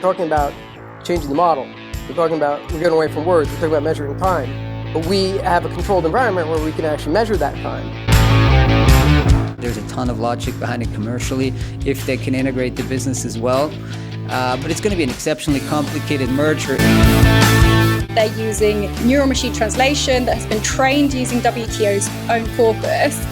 talking about changing the model. We're getting away from words. We're talking about measuring time. But we have a controlled environment where we can actually measure that time. There's a ton of logic behind it commercially if they can integrate the business as well. But it's going to be an exceptionally complicated merger. They're using neural machine translation that has been trained using WTO's own corpus.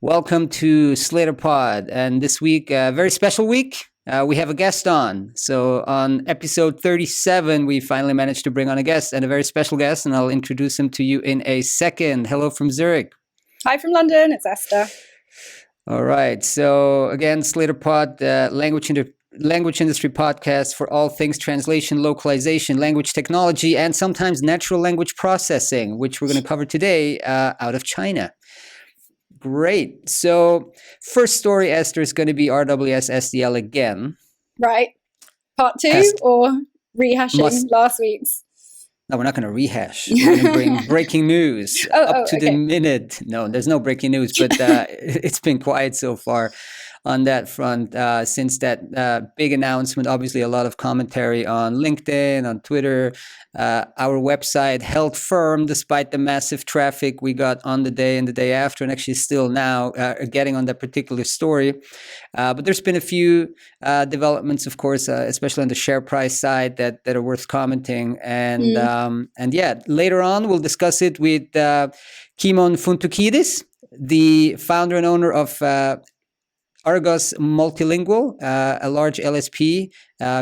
Welcome to SlatorPod, and this week, a very special week. We have a guest on. So on episode 37, we finally managed to bring on a guest, and a very special guest, and I'll introduce him to you in a second. Hello from Zurich. Hi from London, it's Esther. All right. So again, SlatorPod, language industry podcast for all things translation, localization, language technology, and sometimes natural language processing, which we're going to cover today out of China. Great. So first story, Esther, is going to be RWS-SDL again. Right. Part two or rehashing last week's? No, we're not going to rehash. We're going to bring breaking news up to the minute. No, there's no breaking news, but it's been quiet so far on that front since that big announcement. Obviously, a lot of commentary on LinkedIn, on Twitter. Our website held firm despite the massive traffic we got on the day and the day after, and actually still now getting on that particular story. But there's been a few developments, of course, especially on the share price side that are worth commenting. And yeah, later on we'll discuss it with Kimon Fountoukidis, the founder and owner of Argos Multilingual, a large LSP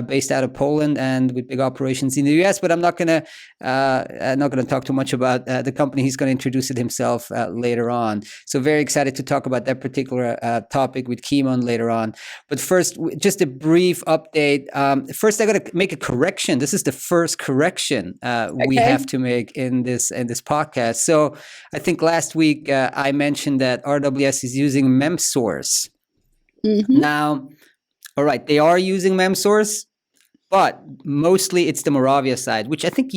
based out of Poland and with big operations in the US. But I'm not going to talk too much about the company. He's going to introduce it himself later on. So very excited to talk about that particular topic with Kimon later on. But first, just a brief update. First, I got to make a correction. This is the first correction we have to make in this podcast. So I think last week I mentioned that RWS is using MemSource. Mm-hmm. Now, all right, they are using MemSource, but mostly it's the Moravia side, which I think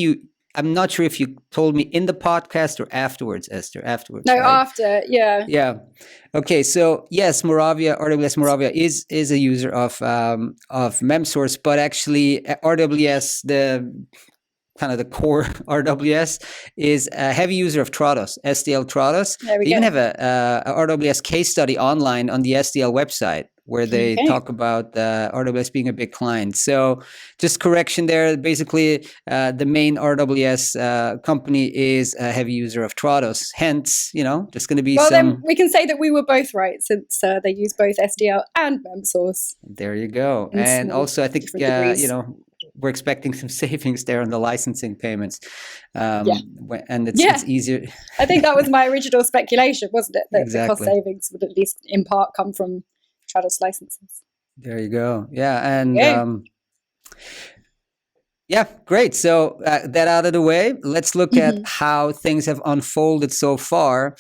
I'm not sure if you told me in the podcast or afterwards, Esther, afterwards. No, right? After, yeah. Yeah. Okay, so yes, RWS Moravia is a user of MemSource, but actually RWS, the core RWS, is a heavy user of Trados, SDL Trados. They even have a RWS case study online on the SDL website where they talk about RWS being a big client. So just correction there. Basically, the main RWS company is a heavy user of Trados. Hence, just going to be then we can say that we were both right since they use both SDL and MemSource. There you go. And also, I think, we're expecting some savings there on the licensing payments. And it's easier. I think that was my original speculation, wasn't it? That exactly. The cost savings would at least in part come from Trados licenses. There you go. Yeah. And great. So that out of the way, let's look at how things have unfolded so far.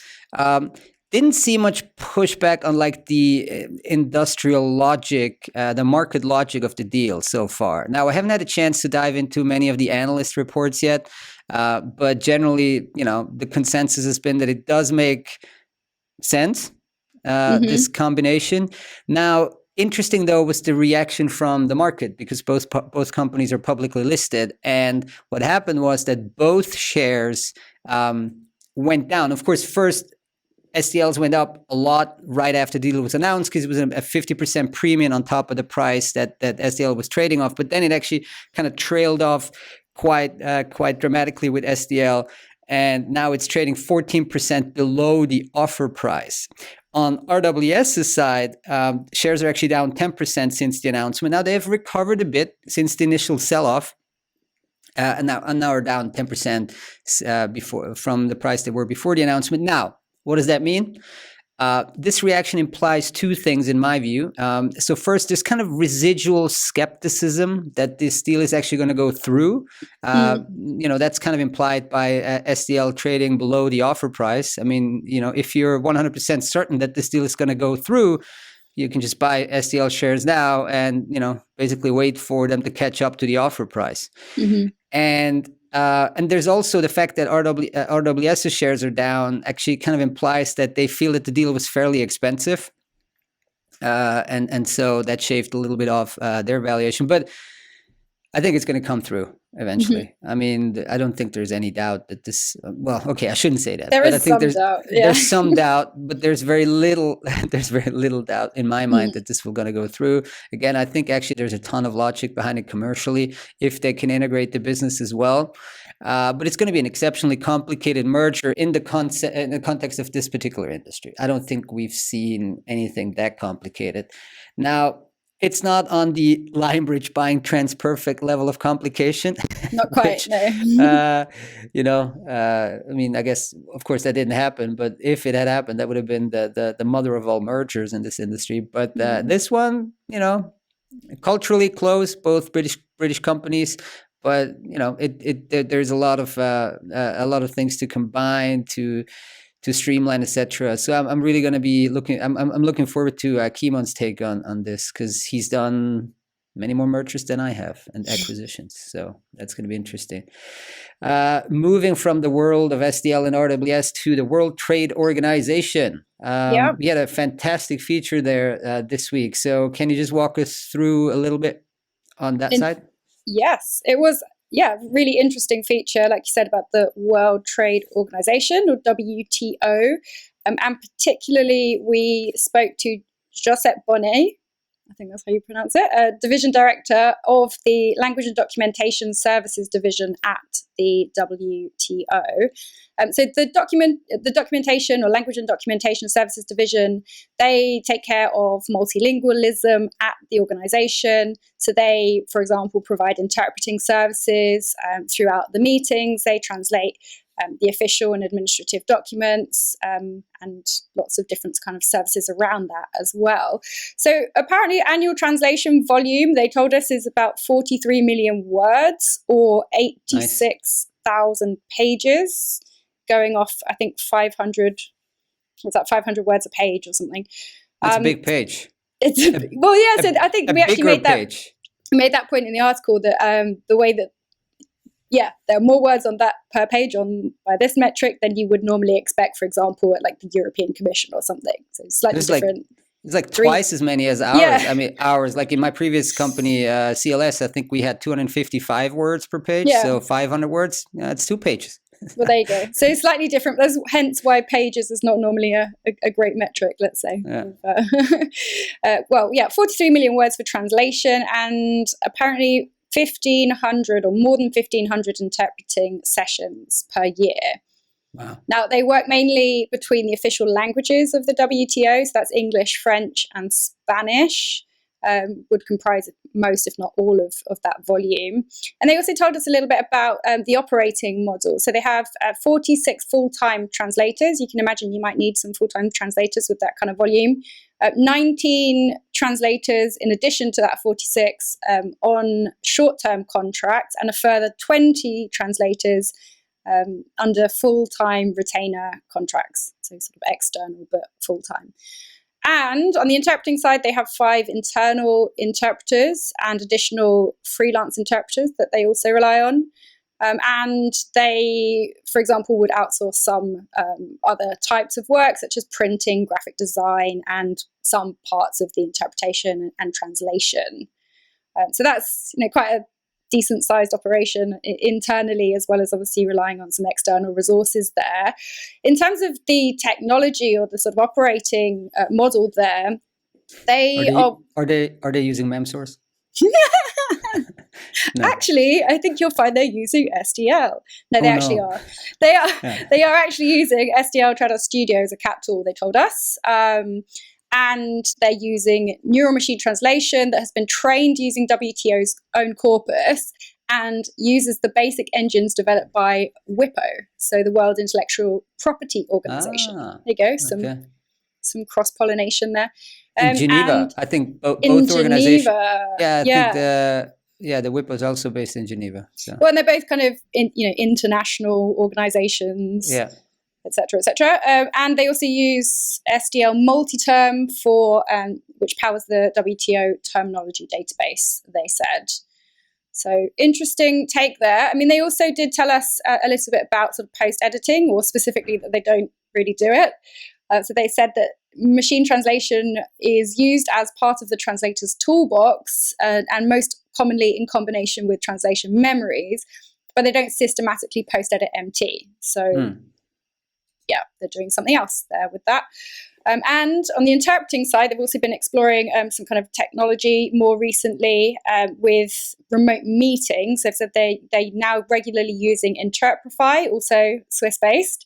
Didn't see much pushback on the industrial logic, the market logic of the deal so far. Now, I haven't had a chance to dive into many of the analyst reports yet, but generally, the consensus has been that it does make sense, this combination. Now, interesting though was the reaction from the market because both companies are publicly listed, and what happened was that both shares went down. Of course, first, SDLs went up a lot right after the deal was announced because it was a 50% premium on top of the price that SDL was trading off. But then it actually kind of trailed off quite dramatically with SDL. And now it's trading 14% below the offer price. On RWS's side, shares are actually down 10% since the announcement. Now they have recovered a bit since the initial sell-off. And now are down 10% from the price they were before the announcement. Now, what does that mean? This reaction implies two things in my view. So first, there's kind of residual skepticism that this deal is actually going to go through. That's kind of implied by SDL trading below the offer price. I mean, if you're 100% certain that this deal is going to go through, you can just buy SDL shares now and, basically wait for them to catch up to the offer price. And And there's also the fact that RWS's shares are down actually kind of implies that they feel that the deal was fairly expensive. And so that shaved a little bit off their valuation. But I think it's going to come through eventually. Mm-hmm. I mean, I don't think there's any doubt that this. Well, okay, I shouldn't say that. There but is I think some doubt. Yeah. There's some doubt, but there's very little. There's very little doubt in my mind that this will going to go through. Again, I think actually there's a ton of logic behind it commercially if they can integrate the business as well. But it's going to be an exceptionally complicated merger in the context of this particular industry. I don't think we've seen anything that complicated. Now, it's not on the Lionbridge buying TransPerfect level of complication. Not quite, which, no. I mean, I guess, of course, that didn't happen. But if it had happened, that would have been the mother of all mergers in this industry. But this one, culturally close, both British companies. But there's a lot of things to combine to streamline, etc. So I'm really going to be looking. I'm looking forward to Kimon's take on this because he's done many more mergers than I have and acquisitions. So that's going to be interesting. Moving from the world of SDL and RWS to the World Trade Organization. We had a fantastic feature there this week. So can you just walk us through a little bit on that side? Yes, it was. Yeah, really interesting feature, like you said, about the World Trade Organization, or WTO. And particularly, we spoke to Josep Bonet, I think that's how you pronounce it, Division Director of the Language and Documentation Services Division at the WTO. So the Documentation or Language and Documentation Services Division, they take care of multilingualism at the organization. So they, for example, provide interpreting services throughout the meetings. They translate the official and administrative documents, and lots of different kind of services around that as well. So apparently annual translation volume, they told us, is about 43 million words or 86,000 pages, going off, I think, 500 words a page or something. It's a big page. So I think we actually made that point in the article that the way that there are more words on that per page by this metric than you would normally expect, for example, at like the European Commission or something. So it's slightly different. It's like twice as many as ours. Yeah. I mean, ours, like in my previous company, CLS, I think we had 255 words per page. Yeah. So 500 words, it's 2 pages. Well, there you go. So it's slightly different. That's hence why pages is not normally a great metric, let's say. Yeah. 43 million words for translation, and apparently 1,500 or more than 1,500 interpreting sessions per year. Wow. Now, they work mainly between the official languages of the WTO, so that's English, French, and Spanish, would comprise most, if not all, of that volume. And they also told us a little bit about the operating model. So they have 46 full-time translators. You can imagine you might need some full-time translators with that kind of volume. 19 translators in addition to that 46 on short-term contracts, and a further 20 translators under full-time retainer contracts, so sort of external but full-time. And on the interpreting side, they have 5 internal interpreters and additional freelance interpreters that they also rely on. And they, for example, would outsource some other types of work, such as printing, graphic design, and some parts of the interpretation and translation. So that's quite a decent-sized operation internally, as well as obviously relying on some external resources there. In terms of the technology or the sort of operating model there, are they using MemSource? No. Actually, I think you'll find they're using SDL. No, they actually are. They are. Yeah. They are actually using SDL Trados Studio as a CAT tool, they told us. And they're using neural machine translation that has been trained using WTO's own corpus and uses the basic engines developed by WIPO, so the World Intellectual Property Organization. There you go. Some cross-pollination there. In Geneva, I think both organizations. Yeah, think the WIPO is also based in Geneva. So. Well, and they're both kind of international organizations. Yeah. Et cetera, and they also use SDL Multiterm which powers the WTO terminology database, they said. So interesting take there. I mean, they also did tell us a little bit about sort of post-editing, or specifically that they don't really do it. So they said that machine translation is used as part of the translator's toolbox, and most commonly in combination with translation memories, but they don't systematically post-edit MT. So yeah, they're doing something else there with that. And on the interpreting side, they've also been exploring some kind of technology more recently with remote meetings. They've said they're now regularly using Interprify, also Swiss-based,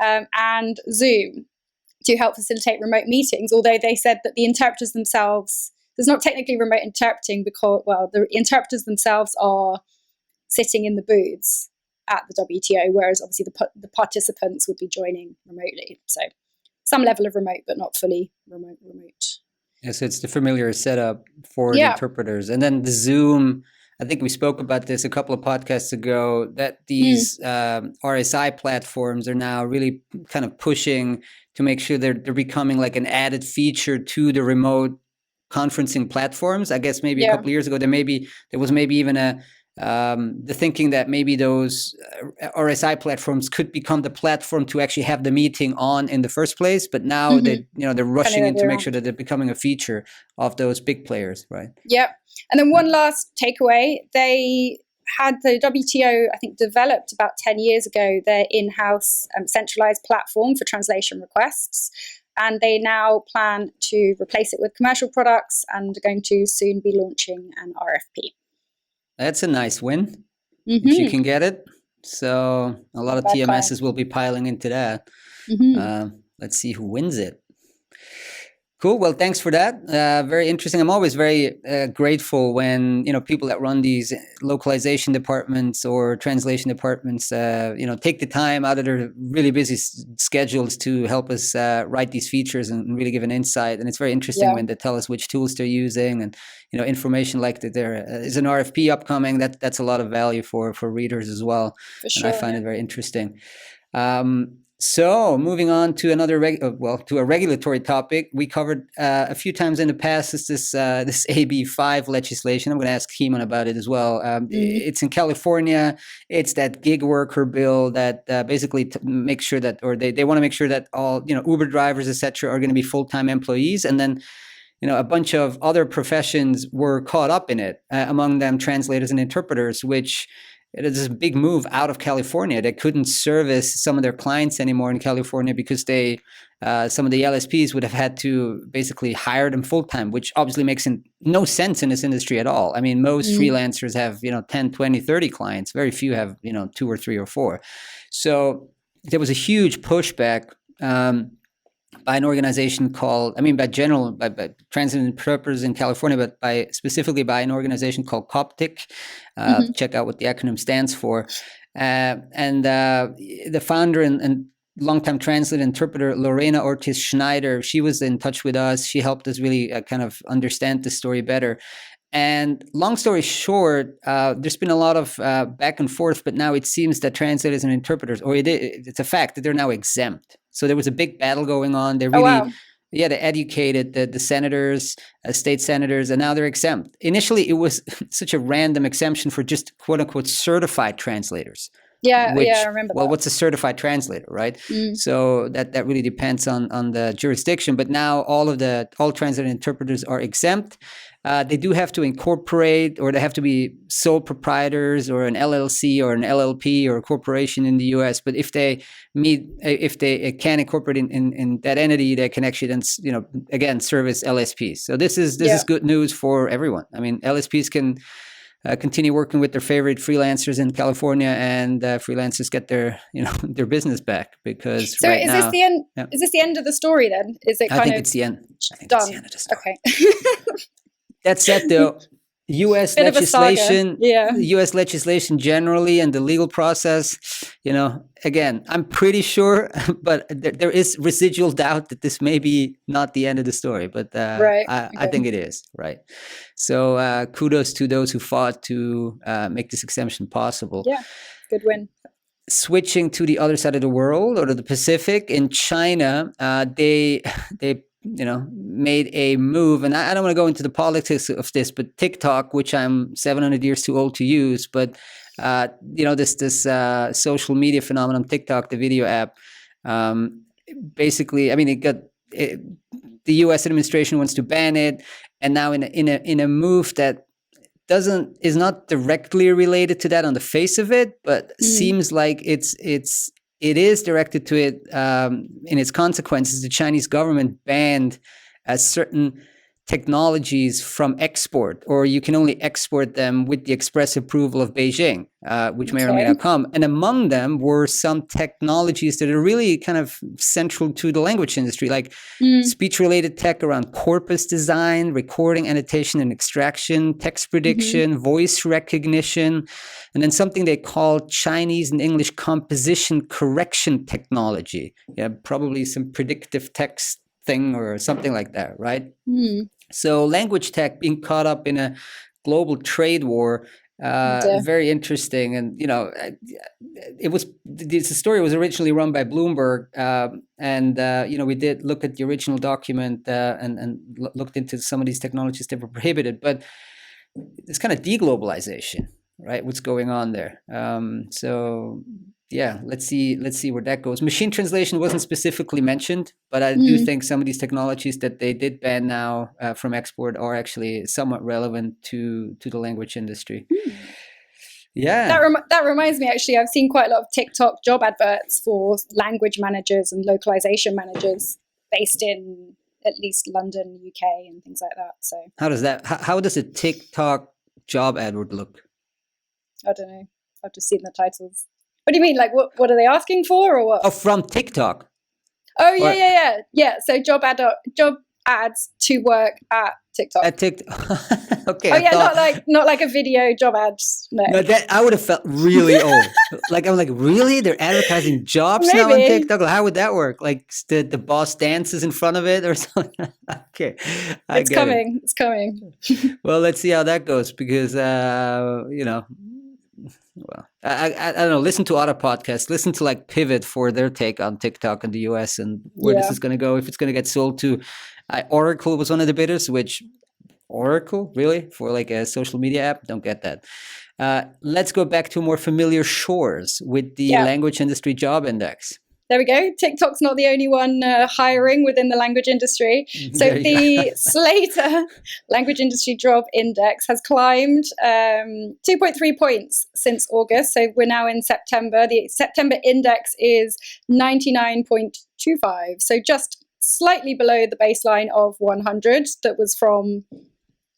and Zoom to help facilitate remote meetings, although they said that the interpreters themselves, there's not technically remote interpreting because, well, the interpreters themselves are sitting in the booths at the WTO, whereas obviously the participants would be joining remotely. So some level of remote, but not fully remote. Yes, it's the familiar setup for the interpreters. And then the Zoom, I think we spoke about this a couple of podcasts ago, that these RSI platforms are now really kind of pushing to make sure they're becoming like an added feature to the remote conferencing platforms. I guess maybe a couple of years ago, there was maybe even the thinking that maybe those RSI platforms could become the platform to actually have the meeting on in the first place. But now they're rushing in to make sure that they're becoming a feature of those big players, right? Yep. And then one last takeaway, they had the WTO, I think, developed about 10 years ago their in-house centralized platform for translation requests. And they now plan to replace it with commercial products and are going to soon be launching an RFP. That's a nice win, if you can get it. So a lot of TMSs will be piling into that. Let's see who wins it. Cool. Well, thanks for that. Very interesting. I'm always very grateful when, people that run these localization departments or translation departments, take the time out of their really busy schedules to help us write these features and really give an insight. And it's very interesting when they tell us which tools they're using and, information like that there is an RFP upcoming. That's a lot of value for readers as well. For sure, and I find it very interesting. So moving on to another to a regulatory topic, we covered a few times in the past is this AB5 legislation. I'm going to ask Kimon about it as well. It's in California. It's that gig worker bill that basically makes sure that, or they want to make sure that all Uber drivers, etc., are going to be full-time employees, and then a bunch of other professions were caught up in it. Among them, translators and interpreters, which it is a big move out of California. They couldn't service some of their clients anymore in California because some of the LSPs would have had to basically hire them full time, which obviously makes no sense in this industry at all. I mean, most freelancers have 10, 20, 30 clients. Very few have 2 or 3 or 4. So there was a huge pushback by an organization called, by transit interpreters in California, but specifically by an organization called COPTIC. Check out what the acronym stands for. And the founder and longtime translator interpreter, Lorena Ortiz Schneider, she was in touch with us. She helped us really kind of understand the story better. And long story short, there's been a lot of back and forth, but now it seems that translators and interpreters, or it's a fact that they're now exempt. So there was a big battle going on. They really, they educated the senators, state senators, and now they're exempt. Initially, it was such a random exemption for just quote unquote certified translators. I remember that. Well, what's a certified translator, right? So that really depends on the jurisdiction. But now all translator interpreters are exempt. They do have to incorporate, or they have to be sole proprietors or an LLC or an LLP or a corporation in the US. But if they can incorporate in that entity, they can actually then, again, service LSPs. So this is good news for everyone. I mean, LSPs can continue working with their favorite freelancers in California, and freelancers get their their business back, because so is this the end? Yeah. Is this the end of the story then? Is it? I think it's the end. Done. It's the end of the story. Okay. That said, though, U.S. legislation, U.S. legislation generally, and the legal process, again, I'm pretty sure, but there is residual doubt that this may be not the end of the story, but I think it is, right? So kudos to those who fought to make this exemption possible. Yeah, good win. Switching to the other side of the world, or to the Pacific, in China, they made a move, and I don't want to go into the politics of this, but TikTok, which I'm 700 years too old to use, but this social media phenomenon, TikTok, the video app, basically, I mean, the U.S. administration wants to ban it, and now in a move that is not directly related to that on the face of it, but seems like it is directed to it in its consequences. The Chinese government banned certain technologies from export, or you can only export them with the express approval of Beijing, which may or may not come. And among them were some technologies that are really kind of central to the language industry, like speech-related tech around corpus design, recording, annotation, and extraction, text prediction, voice recognition, and then something they call Chinese and English composition correction technology. Yeah, probably some predictive text thing or something like that, right? So language tech being caught up in a global trade war, very interesting. And the story was originally run by Bloomberg, and we did look at the original document and looked into some of these technologies that were prohibited, but it's kind of deglobalization, right? What's going on there? Yeah, let's see where that goes. Machine translation wasn't specifically mentioned, but I do think some of these technologies that they did ban now from export are actually somewhat relevant to the language industry. Yeah, that reminds me. Actually, I've seen quite a lot of TikTok job adverts for language managers and localization managers based in at least London, UK, and things like that. So how does a TikTok job advert look? I don't know. I've just seen the titles. What do you mean? Like, what are they asking for, or what? Oh, from TikTok. Oh, yeah. So job ads to work at TikTok. At TikTok. Okay. Oh, yeah, not like a video job ads. No, that I would have felt really old. I'm like, really? They're advertising jobs now on TikTok? How would that work? Like the boss dances in front of it or something? Okay. It's coming. Well, let's see how that goes because, well, I don't know. Listen to other podcasts. Listen to like Pivot for their take on TikTok in the US and where this is going to go. If it's going to get sold to Oracle was one of the bidders. Which Oracle really for like a social media app? Don't get that. Let's go back to more familiar shores with the language industry job index. There we go. TikTok's not the only one hiring within the language industry. So the Slator language industry job index has climbed 2.3 points since August. So we're now in September. The September index is 99.25. So just slightly below the baseline of 100 that was from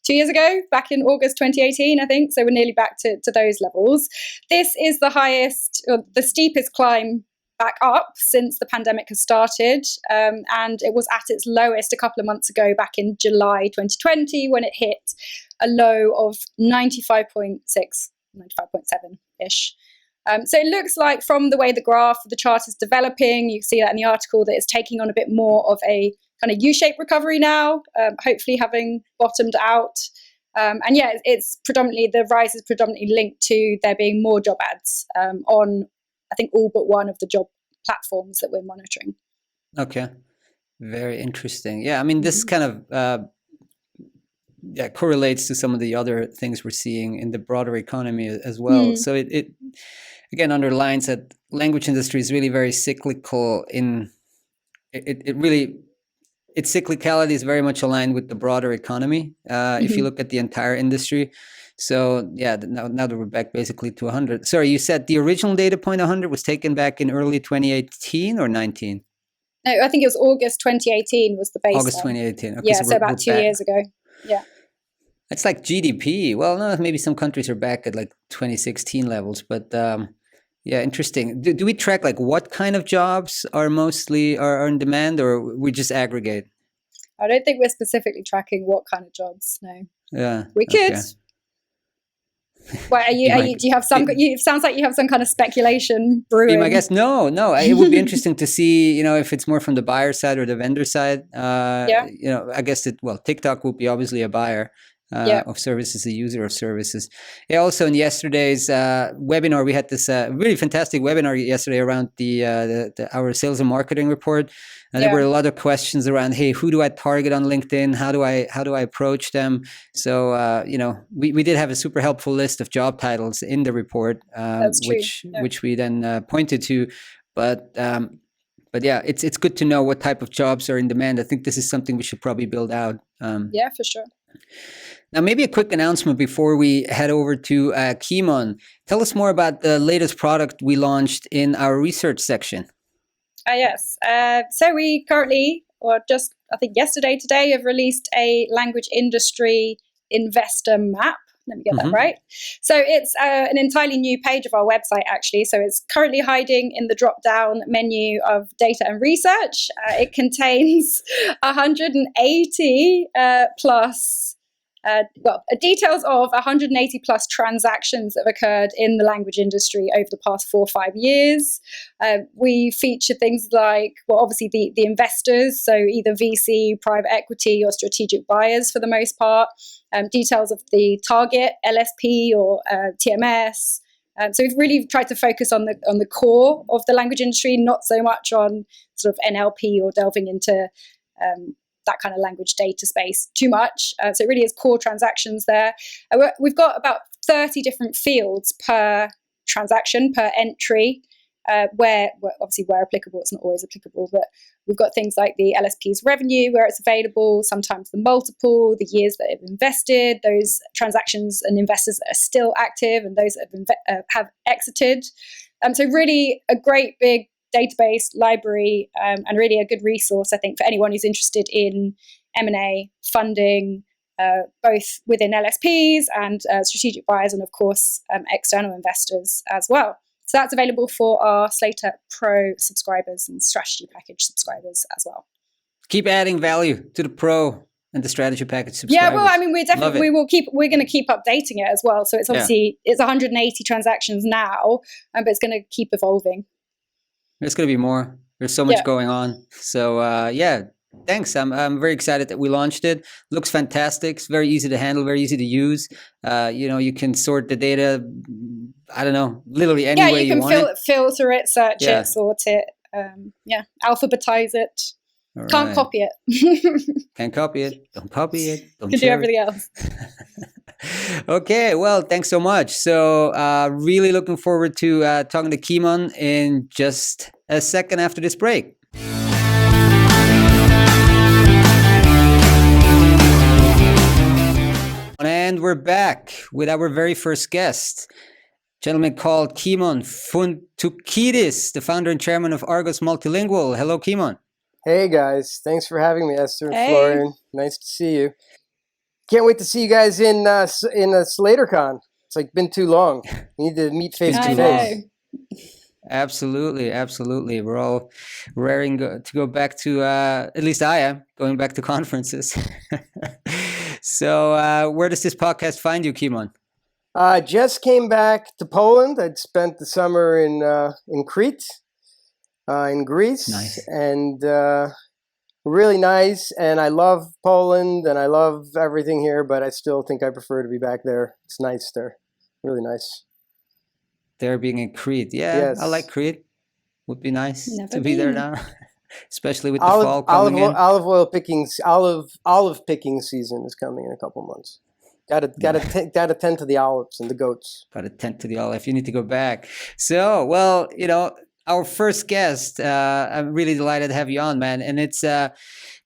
2 years ago, back in August 2018, I think. So we're nearly back to those levels. This is the highest, or the steepest climb back up since the pandemic has started, and it was at its lowest a couple of months ago back in July 2020 when it hit a low of 95.7-ish. So it looks like from the way the graph, the chart is developing, you see that in the article, that it's taking on a bit more of a kind of U-shaped recovery now, hopefully having bottomed out. It's predominantly, the rise is predominantly linked to there being more job ads on, I think, all but one of the job platforms that we're monitoring. Okay. Very interesting. Yeah, I mean, this kind of correlates to some of the other things we're seeing in the broader economy as well. So it again underlines that language industry is really very cyclical in its cyclicality is very much aligned with the broader economy. If you look at the entire industry. So yeah, now that we're back basically to 100. Sorry, you said the original data point 100 was taken back in early 2018 or 19? No, I think it was August 2018 was the baseline. August 2018. Okay, yeah, so about 2 years ago. Yeah. It's like GDP. Well, no, maybe some countries are back at like 2016 levels, but yeah, interesting. Do we track like what kind of jobs are mostly are in demand, or we just aggregate? I don't think we're specifically tracking what kind of jobs. No. Yeah. We could. Okay. Well, do you have some? It sounds like you have some kind of speculation brewing. I guess no. It would be interesting to see, if it's more from the buyer side or the vendor side. I guess TikTok would be obviously a buyer, of services, a user of services. Yeah. Also, in yesterday's webinar, we had this really fantastic webinar yesterday around our sales and marketing report. And there were a lot of questions around, hey, who do I target on LinkedIn? How do I approach them? So we did have a super helpful list of job titles in the report, which we then pointed to. But yeah, it's good to know what type of jobs are in demand. I think this is something we should probably build out. Yeah, for sure. Now, maybe a quick announcement before we head over to Kimon. Tell us more about the latest product we launched in our research section. Yes. So we currently, or just I think today, have released a language industry investor map. Let me get that right. So it's an entirely new page of our website, actually. So it's currently hiding in the drop-down menu of data and research. It contains 180 plus details of 180 plus transactions that have occurred in the language industry over the past 4 or 5 years. We feature things like, obviously the investors, so either VC, private equity, or strategic buyers for the most part. Details of the target, LSP or TMS. So we've really tried to focus on the core of the language industry, not so much on sort of NLP or delving into that kind of language data space too much. So it really is core transactions there. We've got about 30 different fields per transaction, per entry, where obviously where applicable, it's not always applicable, but we've got things like the LSP's revenue, where it's available, sometimes the multiple, the years that have invested, those transactions and investors that are still active, and those that have exited. So really a great big database library, and really a good resource, I think, for anyone who's interested in M&A funding, both within LSPs and strategic buyers, and of course external investors as well. So that's available for our Slator Pro subscribers and strategy package subscribers as well. Keep adding value to the Pro and the strategy package subscribers. Yeah, well, I mean, we're going to keep updating it as well. So it's obviously it's 180 transactions now, but it's going to keep evolving. There's going to be more. There's so much going on. So thanks. I'm very excited that we launched it. Looks fantastic. It's very easy to handle, very easy to use. You can sort the data, I don't know, literally any way you want. Yeah, you can filter it, search it, sort it, alphabetize it. All Can't copy it. Can't copy it. Don't copy it. Don't can do everything else. Okay, well, thanks so much. So really looking forward to talking to Kimon in just a second after this break. And we're back with our very first guest, a gentleman called Kimon Fountoukidis, the founder and chairman of Argos Multilingual. Hello, Kimon. Hey, guys. Thanks for having me, Esther and Florian. Nice to see you. Can't wait to see you guys in a SlatorCon. It's like been too long. We need to meet face to face. Absolutely. We're all raring to go back to, at least I am, going back to conferences. So where does this podcast find you, Kimon? Just came back to Poland. I'd spent the summer in Crete, in Greece. Nice. And really nice. And I love Poland and I love everything here, but I still think I prefer to be back there. It's nice there. Really nice. There being in Crete. Yeah, yes. I like Crete. Would be nice to be there now. Especially with the fall coming in. Olive picking season is coming in a couple months. Gotta tend to the olives and the goats. Gotta tend to the olive. You need to go back. So, well, our first guest, I'm really delighted to have you on, man. And it's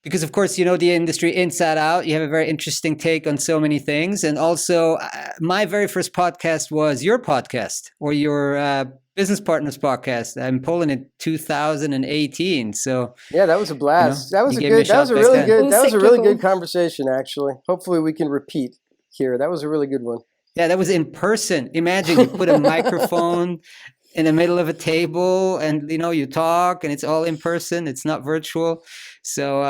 because, of course, you know the industry inside out. You have a very interesting take on so many things. And also, my very first podcast was your podcast or your business partners podcast in Poland in 2018. So yeah, that was a blast. That was a really good conversation, actually. Hopefully we can repeat here. That was a really good one. Yeah, that was in person. Imagine you put a microphone in the middle of a table and you talk and it's all in person. It's not virtual. So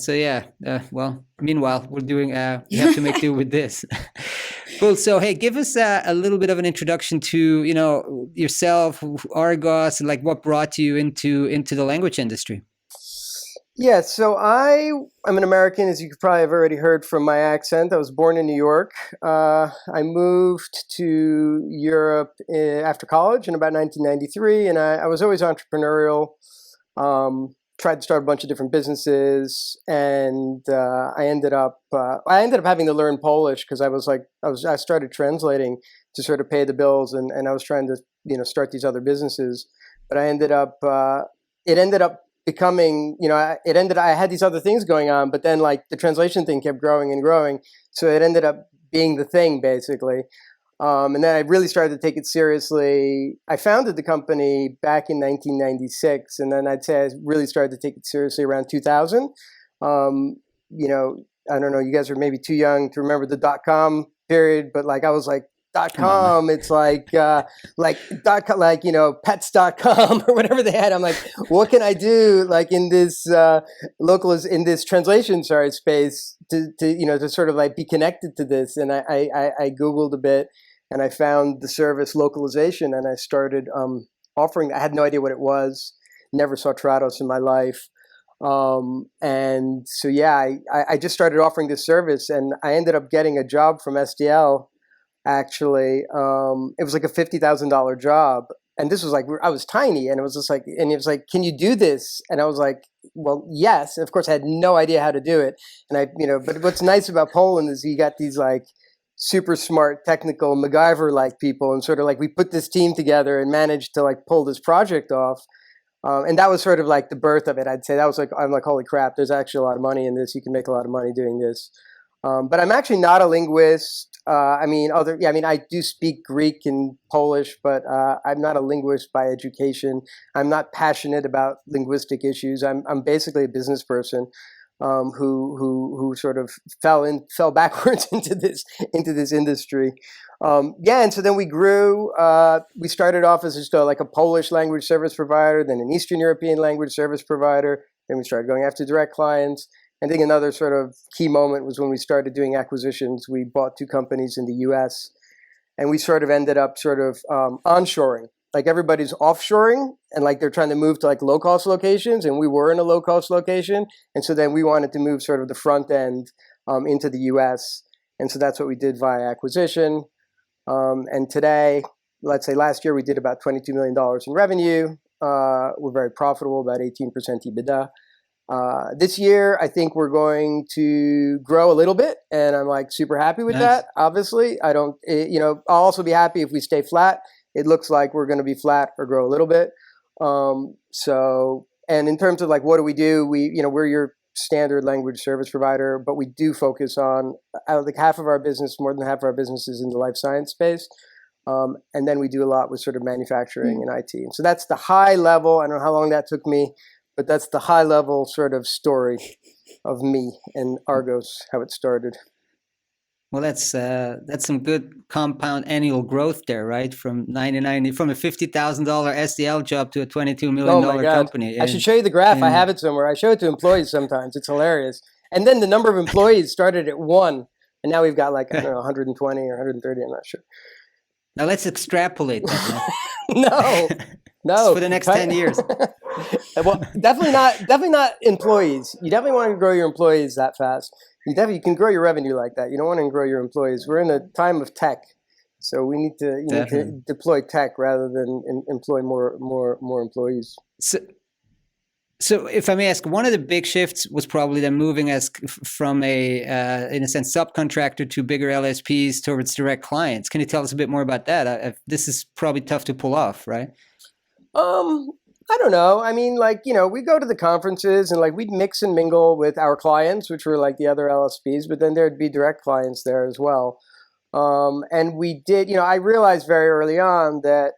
yeah. Well, meanwhile, we're doing. We have to make do with this. Cool. So hey, give us a little bit of an introduction to yourself, Argos, and like what brought you into the language industry. Yeah, so I'm an American, as you could probably have already heard from my accent. I was born in New York. I moved to Europe after college in about 1993, and I was always entrepreneurial. Tried to start a bunch of different businesses, and I ended up having to learn Polish because I started translating to sort of pay the bills, and I was trying to start these other businesses, but I ended up it ended up becoming, I had these other things going on, but then like the translation thing kept growing and growing, so it ended up being the thing basically. And then I really started to take it seriously. I founded the company back in 1996, and then I'd say I really started to take it seriously around 2000. I don't know, you guys are maybe too young to remember the .com period, but like I was like, .com, it's like pets.com or whatever they had. I'm like, what can I do like in this in this translation space to sort of like be connected to this? And I Googled a bit, and I found the service localization, and I started offering. I had no idea what it was, never saw Trados in my life. And so, yeah, I just started offering this service, and I ended up getting a job from SDL. Actually, it was like a $50,000 job, and this was like I was tiny, and it was just like, and it was like, can you do this? And I was like, well, yes. And of course, I had no idea how to do it, and but what's nice about Poland is you got these like super smart, technical MacGyver-like people, and sort of like we put this team together and managed to like pull this project off. And that was sort of like the birth of it. I'd say that was like, I'm like, holy crap, there's actually a lot of money in this. You can make a lot of money doing this. But I'm actually not a linguist. I do speak Greek and Polish, but I'm not a linguist by education. I'm not passionate about linguistic issues. I'm basically a business person who sort of fell backwards into this industry. And so then we grew. We started off as just like a Polish language service provider, then an Eastern European language service provider. Then we started going after direct clients. I think another sort of key moment was when we started doing acquisitions. We bought 2 companies in the U.S., and we sort of ended up sort of onshoring. Like everybody's offshoring, and like they're trying to move to like low-cost locations, and we were in a low-cost location. And so then we wanted to move sort of the front end into the U.S., and so that's what we did via acquisition. And today, let's say last year, we did about $22 million in revenue. We're very profitable, about 18% EBITDA. This year, I think we're going to grow a little bit, and I'm like super happy with that. Obviously, I'll also be happy if we stay flat. It looks like we're going to be flat or grow a little bit. And in terms of like, what do? We're your standard language service provider, but we do focus on like half of our business, more than half of our business is in the life science space. And then we do a lot with sort of manufacturing and IT. And so that's the high level. I don't know how long that took me, but that's the high level sort of story of me and Argos, how it started. Well, that's some good compound annual growth there, right? From a $50,000 SDL job to a $22 million company. I should show you the graph. I have it somewhere. I show it to employees sometimes. It's hilarious. And then the number of employees started at 1, and now we've got like, I don't know, 120 or 130. I'm not sure. Now let's extrapolate that. No. For the next 10 years. Well, definitely not employees. You definitely want to grow your employees that fast. You can grow your revenue like that. You don't want to grow your employees. We're in a time of tech, so we need to deploy tech rather than employ more employees. So if I may ask, one of the big shifts was probably them moving from in a sense, subcontractor to bigger LSPs towards direct clients. Can you tell us a bit more about that? This is probably tough to pull off, right? I don't know. I mean, like, we go to the conferences and like we'd mix and mingle with our clients, which were like the other LSPs, but then there'd be direct clients there as well. And we did, I realized very early on that,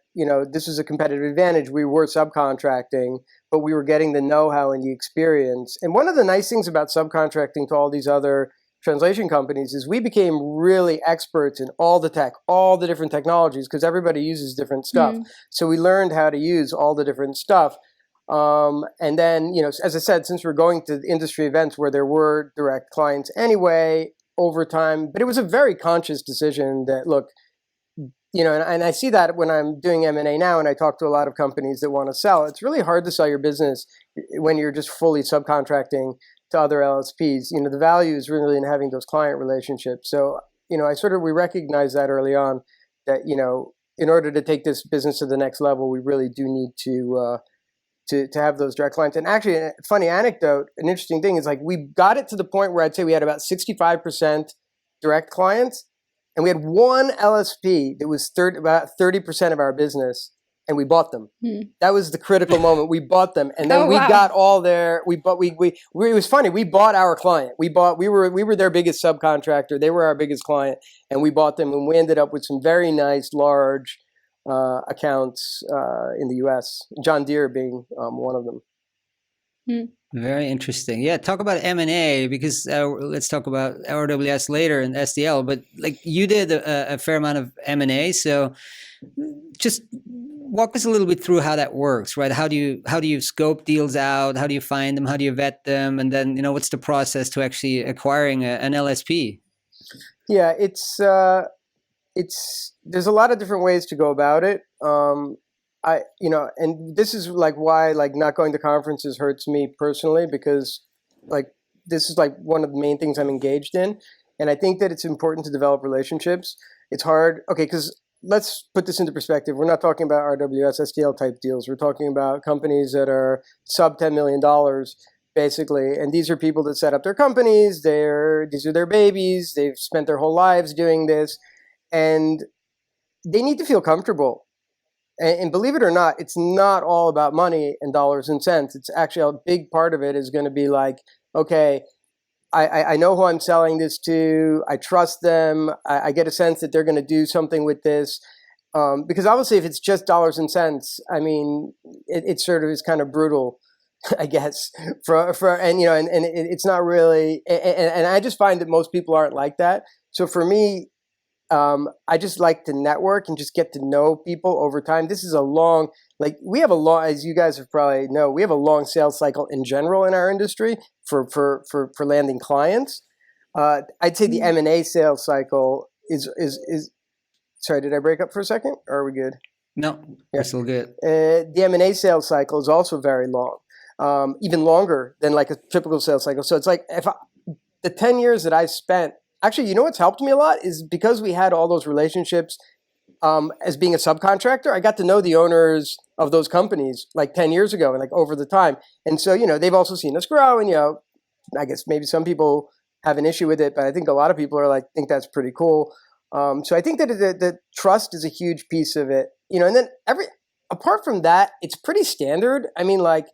this was a competitive advantage. We were subcontracting, but we were getting the know-how and the experience. And one of the nice things about subcontracting to all these other translation companies is we became really experts in all the tech, all the different technologies, because everybody uses different stuff. So we learned how to use all the different stuff. And then, as I said, since we're going to industry events where there were direct clients anyway, over time, but it was a very conscious decision that, look, and I see that when I'm doing M&A now, and I talk to a lot of companies that want to sell. It's really hard to sell your business when you're just fully subcontracting to other LSPs. The value is really in having those client relationships. So, we recognize that early on that, in order to take this business to the next level, we really do need to have those direct clients. And actually, a funny anecdote, an interesting thing is, like, we got it to the point where I'd say we had about 65% direct clients, and we had one LSP that was about 30% of our business, and we bought them. That was the critical moment. We bought them, and then we got all their. It was funny. We bought our client. We were their biggest subcontractor. They were our biggest client, and we bought them, and we ended up with some very nice large accounts in the U.S. John Deere being one of them. Very interesting. Yeah, talk about M&A, because let's talk about RWS later and SDL. But like, you did a fair amount of M&A, so just walk us a little bit through how that works, right? How do you scope deals out? How do you find them? How do you vet them? And then what's the process to actually acquiring an LSP? Yeah, there's a lot of different ways to go about it. And this is like why, like, not going to conferences hurts me personally, because, like, this is like one of the main things I'm engaged in. And I think that it's important to develop relationships. It's hard. Okay, because let's put this into perspective. We're not talking about RWS-SDL type deals. We're talking about companies that are sub $10 million, basically. And these are people that set up their companies. These are their babies. They've spent their whole lives doing this. And they need to feel comfortable. And believe it or not, it's not all about money and dollars and cents. It's actually a big part of it is going to be like, okay, I know who I'm selling this to. I trust them. I get a sense that they're going to do something with this. Because obviously, if it's just dollars and cents, I mean, it sort of is kind of brutal, I guess. It's not really. And I just find that most people aren't like that. So for me, I just like to network and just get to know people over time. This is we have a long, as you guys have probably know, we have a long sales cycle in general in our industry for landing clients. I'd say the M&A sales cycle is. Sorry, did I break up for a second? Or are we good? No, we're still good. The M&A sales cycle is also very long, even longer than like a typical sales cycle. So it's like the 10 years that I spent. Actually, what's helped me a lot is because we had all those relationships as being a subcontractor, I got to know the owners of those companies like 10 years ago and like over the time. And so, they've also seen us grow, and, I guess maybe some people have an issue with it, but I think a lot of people are like, think that's pretty cool. So I think that the trust is a huge piece of it, and then apart from that, it's pretty standard. I mean, like,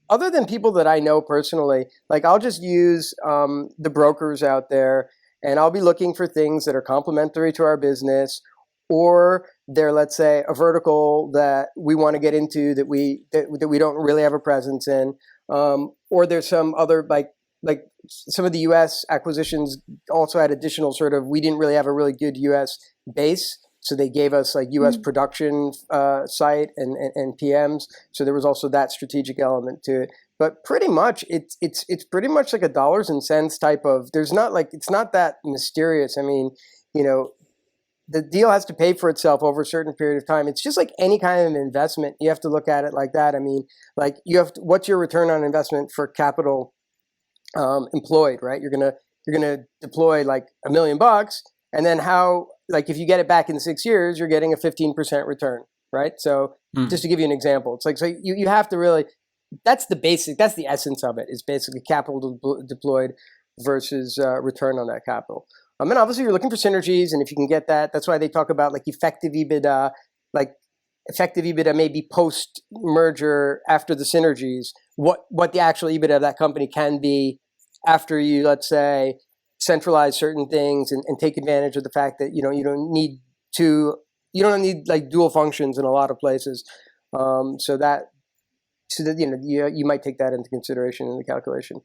other than people that I know personally, like, I'll just use the brokers out there, and I'll be looking for things that are complementary to our business, or they're, let's say, a vertical that we want to get into that we don't really have a presence in, or there's some other like some of the U.S. acquisitions also had additional we didn't really have a really good U.S. base, so they gave us like U.S. production site and PMs. So there was also that strategic element to it. But pretty much, it's pretty much like a dollars and cents type of. It's not that mysterious. I mean, the deal has to pay for itself over a certain period of time. It's just like any kind of investment. You have to look at it like that. I mean, like, what's your return on investment for capital employed, right? You're gonna deploy like $1 million, and then if you get it back in 6 years, you're getting a 15% return, right? So just to give you an example, it's like, so you have to really. That's the essence of it, is basically capital deployed versus return on that capital. And obviously you're looking for synergies, and if you can get that, that's why they talk about like effective EBITDA. Like, effective EBITDA may be post-merger after the synergies, what the actual EBITDA of that company can be after you, let's say, centralize certain things and take advantage of the fact that you don't need like dual functions in a lot of places. So that you might take that into consideration in the calculation.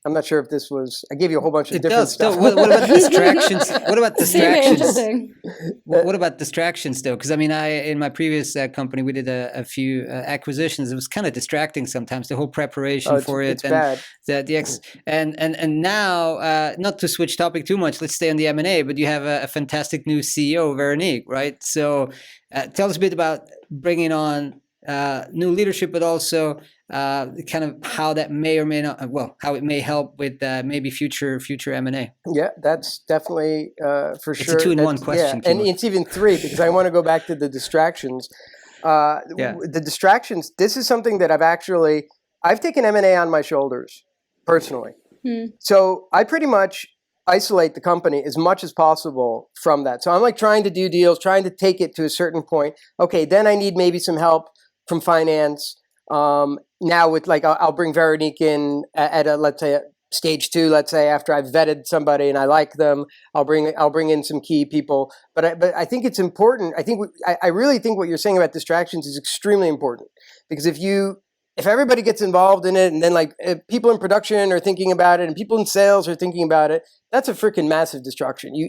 I'm not sure if this was. I gave you a whole bunch of It different does. stuff. So what about distractions? What about Super distractions? interesting. What about distractions, though? Because I mean, in my previous company, we did a few acquisitions. It was kind of distracting sometimes. The whole preparation for it, it's bad. And now, not to switch topic too much. Let's stay on the M&A. But you have a fantastic new CEO, Veronique, right? So, tell us a bit about bringing on new leadership, but also kind of how that may or may not, how it may help with maybe future M&A. Yeah, that's definitely for sure. It's a 2-in-1 question. Yeah, and it's even 3 because I want to go back to the distractions. The distractions. This is something that I've taken M&A on my shoulders personally. So I pretty much isolate the company as much as possible from that. So I'm like trying to do deals, trying to take it to a certain point. Okay, then I need maybe some help from finance. Now with I'll bring Veronique in at a, let's say, stage 2. Let's say after I've vetted somebody and I like them, I'll bring in some key people. But I think it's important. I really think what you're saying about distractions is extremely important, because if everybody gets involved in it, and then if people in production are thinking about it, and people in sales are thinking about it, that's a freaking massive distraction. You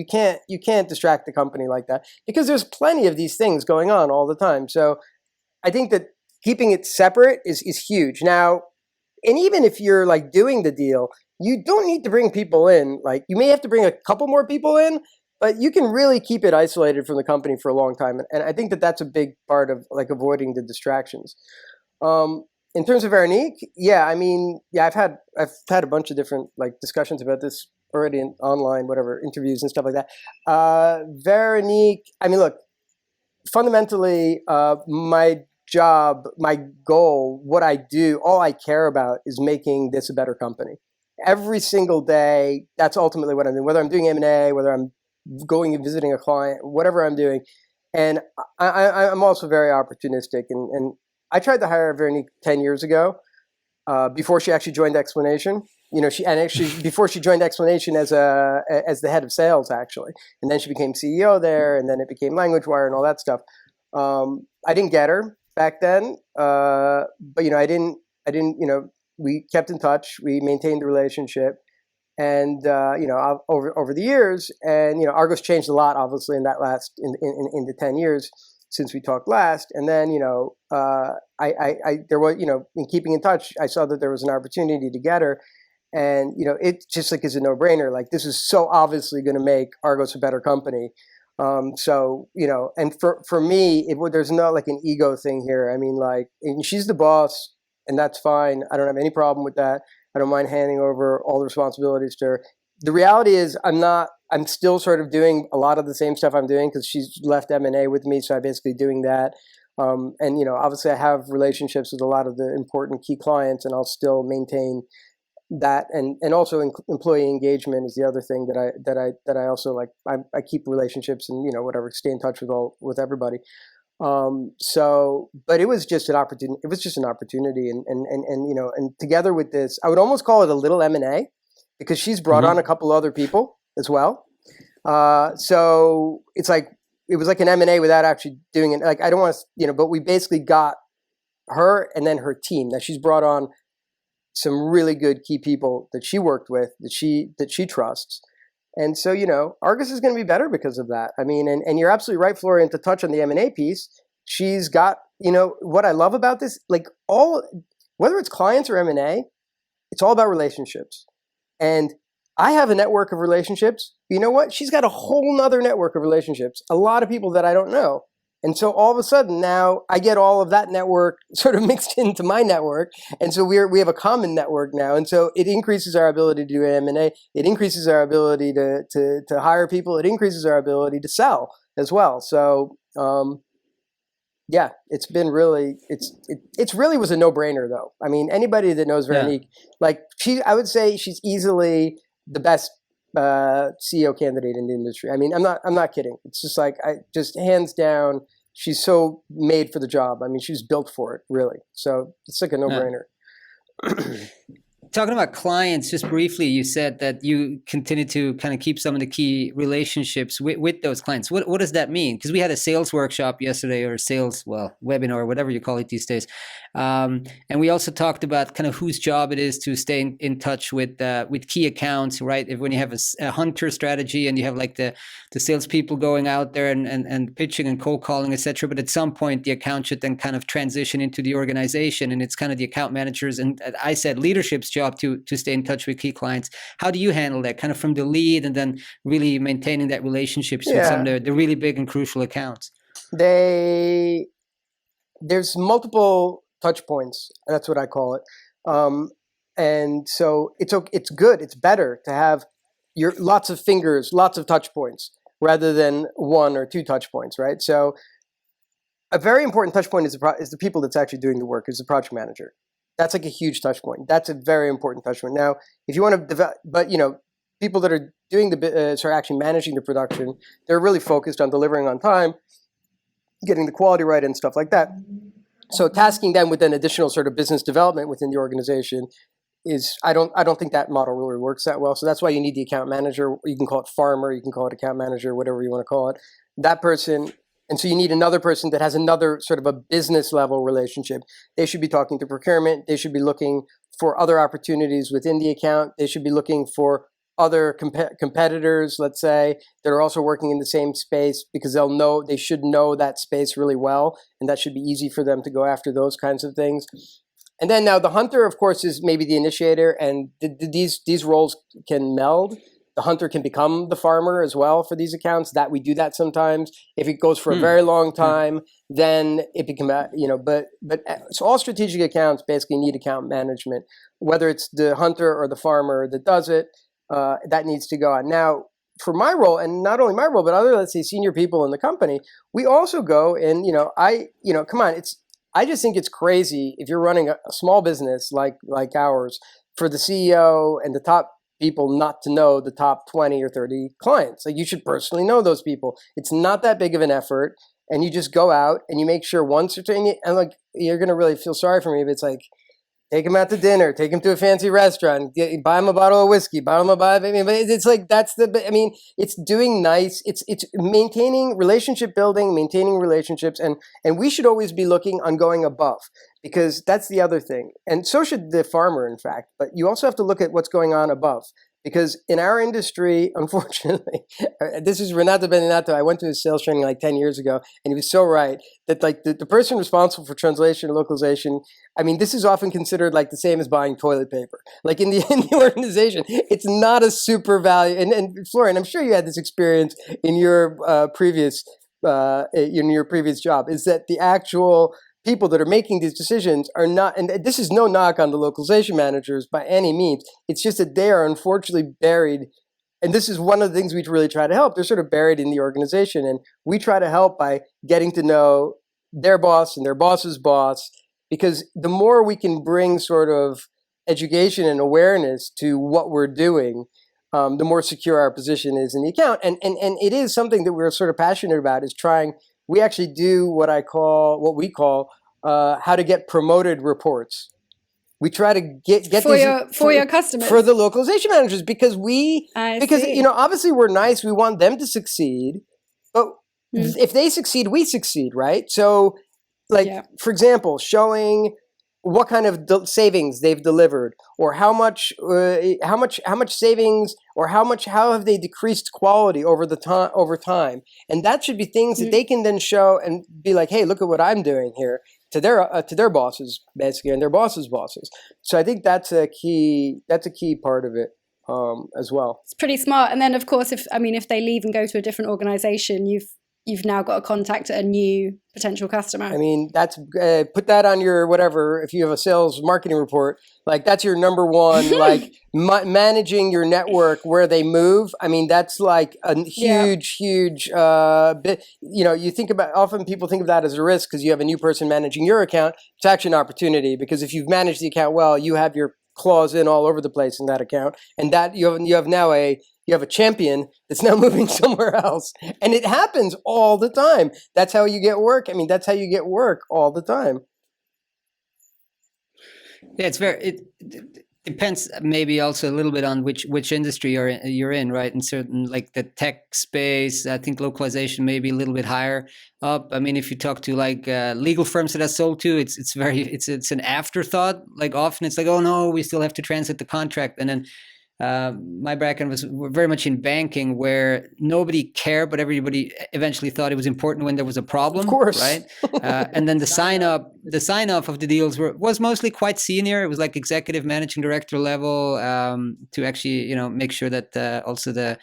can't distract the company like that, because there's plenty of these things going on all the time. So I think that keeping it separate is huge. Now, and even if you're doing the deal, you don't need to bring people in. You may have to bring a couple more people in, but you can really keep it isolated from the company for a long time. And I think that that's a big part of avoiding the distractions. In terms of Veronique, I've had a bunch of different discussions about this already in online, whatever, interviews and stuff like that. Veronique, look, fundamentally, my job, my goal, what I do, all I care about is making this a better company. Every single day, that's ultimately what I'm doing, whether I'm doing M&A, whether I'm going and visiting a client, whatever I'm doing. And I'm also very opportunistic. And I tried to hire Veronique 10 years ago, before she actually joined Explanation. Before she joined Explanation as the head of sales, actually. And then she became CEO there, and then it became LanguageWire and all that stuff. I didn't get her back then, but I didn't. We kept in touch. We maintained the relationship, and over the years, and Argos changed a lot, obviously, in that last in the 10 years since we talked last. And then there was in keeping in touch, I saw that there was an opportunity to get her, and it just is a no-brainer. This is so obviously going to make Argos a better company. And for me, there's not an ego thing here. And she's the boss, and that's fine. I don't have any problem with that. I don't mind handing over all the responsibilities to her. The reality is I'm still sort of doing a lot of the same stuff I'm doing, because she's left M&A with me. So I'm basically doing that. And obviously I have relationships with a lot of the important key clients, and I'll still maintain that. And also employee engagement is the other thing that I also like. I keep relationships and whatever, stay in touch with everybody. But it was just an opportunity. It was just an opportunity, and together with this, I would almost call it a little M&A, because she's brought on a couple other people as well. So it's it was like an M&A without actually doing it. I don't want to, but we basically got her and then her team. That she's brought on some really good key people that she worked with, that she trusts. And so, Argos is going to be better because of that. And you're absolutely right, Florian, to touch on the M&A piece. She's got, what I love about this, whether it's clients or M&A, it's all about relationships. And I have a network of relationships. You know what? She's got a whole nother network of relationships, a lot of people that I don't know. And so all of a sudden now I get all of that network sort of mixed into my network. And so we have a common network now. And so it increases our ability to do M&A. It increases our ability to hire people. It increases our ability to sell as well. So, yeah, it's been really, it's really was a no-brainer though. Anybody that knows Veronique, I would say she's easily the best CEO candidate in the industry. I'm not kidding. It's just hands down, she's so made for the job. She's built for it, really. So it's a no-brainer. talking about clients, just briefly, you said that you continue to kind of keep some of the key relationships with those clients. What does that mean? Because we had a sales workshop yesterday, or sales, webinar, or whatever you call it these days. And we also talked about kind of whose job it is to stay in touch with key accounts, right? When you have a hunter strategy and you have like the salespeople going out there and pitching and cold calling, etc. But at some point, the account should then kind of transition into the organization, and it's kind of the account managers and I said leadership's job to stay in touch with key clients. How do you handle that, kind of from the lead and then really maintaining that relationships with some of the really big and crucial accounts? There's multiple touch points. That's what I call it. And so it's good. It's better to have lots of fingers, lots of touch points, rather than one or two touch points, right? So a very important touch point is the people that's actually doing the work, is the project manager. That's like a huge touch point. That's a very important touch point. Now, if you want to develop, but people that are doing actually managing the production, they're really focused on delivering on time, getting the quality right, and stuff like that. So tasking them with an additional sort of business development within the organization is, I don't think that model really works that well. So that's why you need the account manager. You can call it farmer, you can call it account manager, whatever you want to call it. That person. And so you need another person that has another sort of a business level relationship. They should be talking to procurement. They should be looking for other opportunities within the account. They should be looking for other competitors, let's say, that are also working in the same space, because they should know that space really well. And that should be easy for them to go after those kinds of things. And then now the hunter, of course, is maybe the initiator, and these roles can meld. The hunter can become the farmer as well for these accounts. That we do that sometimes. If it goes for a very long time, then it becomes, but so all strategic accounts basically need account management, whether it's the hunter or the farmer that does it, that needs to go on. Now, for my role, and not only my role, but other, let's say, senior people in the company, we also go and, come on, I just think it's crazy if you're running a small business like ours, for the CEO and the top people not to know the top 20 or 30 clients. Like, you should personally know those people. It's not that big of an effort, and you just go out and you make sure once or two, and like, you're going to really feel sorry for me, but it's like, take them out to dinner, take them to a fancy restaurant, buy them a bottle of whiskey, buy them but it's like, it's doing nice, it's maintaining relationship building, maintaining relationships, and we should always be looking on going above, because that's the other thing. And so should the farmer, in fact, but you also have to look at what's going on above. Because in our industry, unfortunately, this is Renato Beninato. I went to his sales training like 10 years ago, and he was so right that like the person responsible for translation and localization, this is often considered like the same as buying toilet paper. Like in the organization, it's not a super value. And Florian, I'm sure you had this experience in your previous job, is that the actual people that are making these decisions are not, and this is no knock on the localization managers by any means, it's just that they are unfortunately buried, and this is one of the things we really try to help. They're sort of buried in the organization, and we try to help by getting to know their boss and their boss's boss, because the more we can bring sort of education and awareness to what we're doing, the more secure our position is in the account. And it is something that we're sort of passionate about, is trying. We actually do what we call how to get promoted reports. We try to get for your customers, for the localization managers, because obviously we're nice. We want them to succeed, but if they succeed, we succeed, right? So, for example, showing what kind of savings they've delivered, or how much savings, or how have they decreased quality over time, and that should be things that they can then show and be like, hey, look at what I'm doing here, to their bosses basically, and their bosses' bosses. So I think that's a key part of it as well. It's pretty smart. And then of course, if they leave and go to a different organization, you've now got a contact at a new potential customer. That's put that on your whatever. If you have a sales marketing report, like that's your number one, like managing your network where they move. That's like a huge bit. You think about, often people think of that as a risk because you have a new person managing your account. It's actually an opportunity, because if you've managed the account well, you have your claws in all over the place in that account, and that you have a champion that's now moving somewhere else. And it happens all the time. That's how you get work. That's how you get work all the time. Yeah, depends maybe also a little bit on which industry you're in, right? In certain, like the tech space, I think localization may be a little bit higher up. I mean, if you talk to like legal firms that are sold to, it's an afterthought. Like often it's like, oh no, we still have to translate the contract. And then my background was very much in banking, where nobody cared, but everybody eventually thought it was important when there was a problem. Of course, right? And then the sign off of the deals was mostly quite senior. It was like executive managing director level, to actually make sure that also the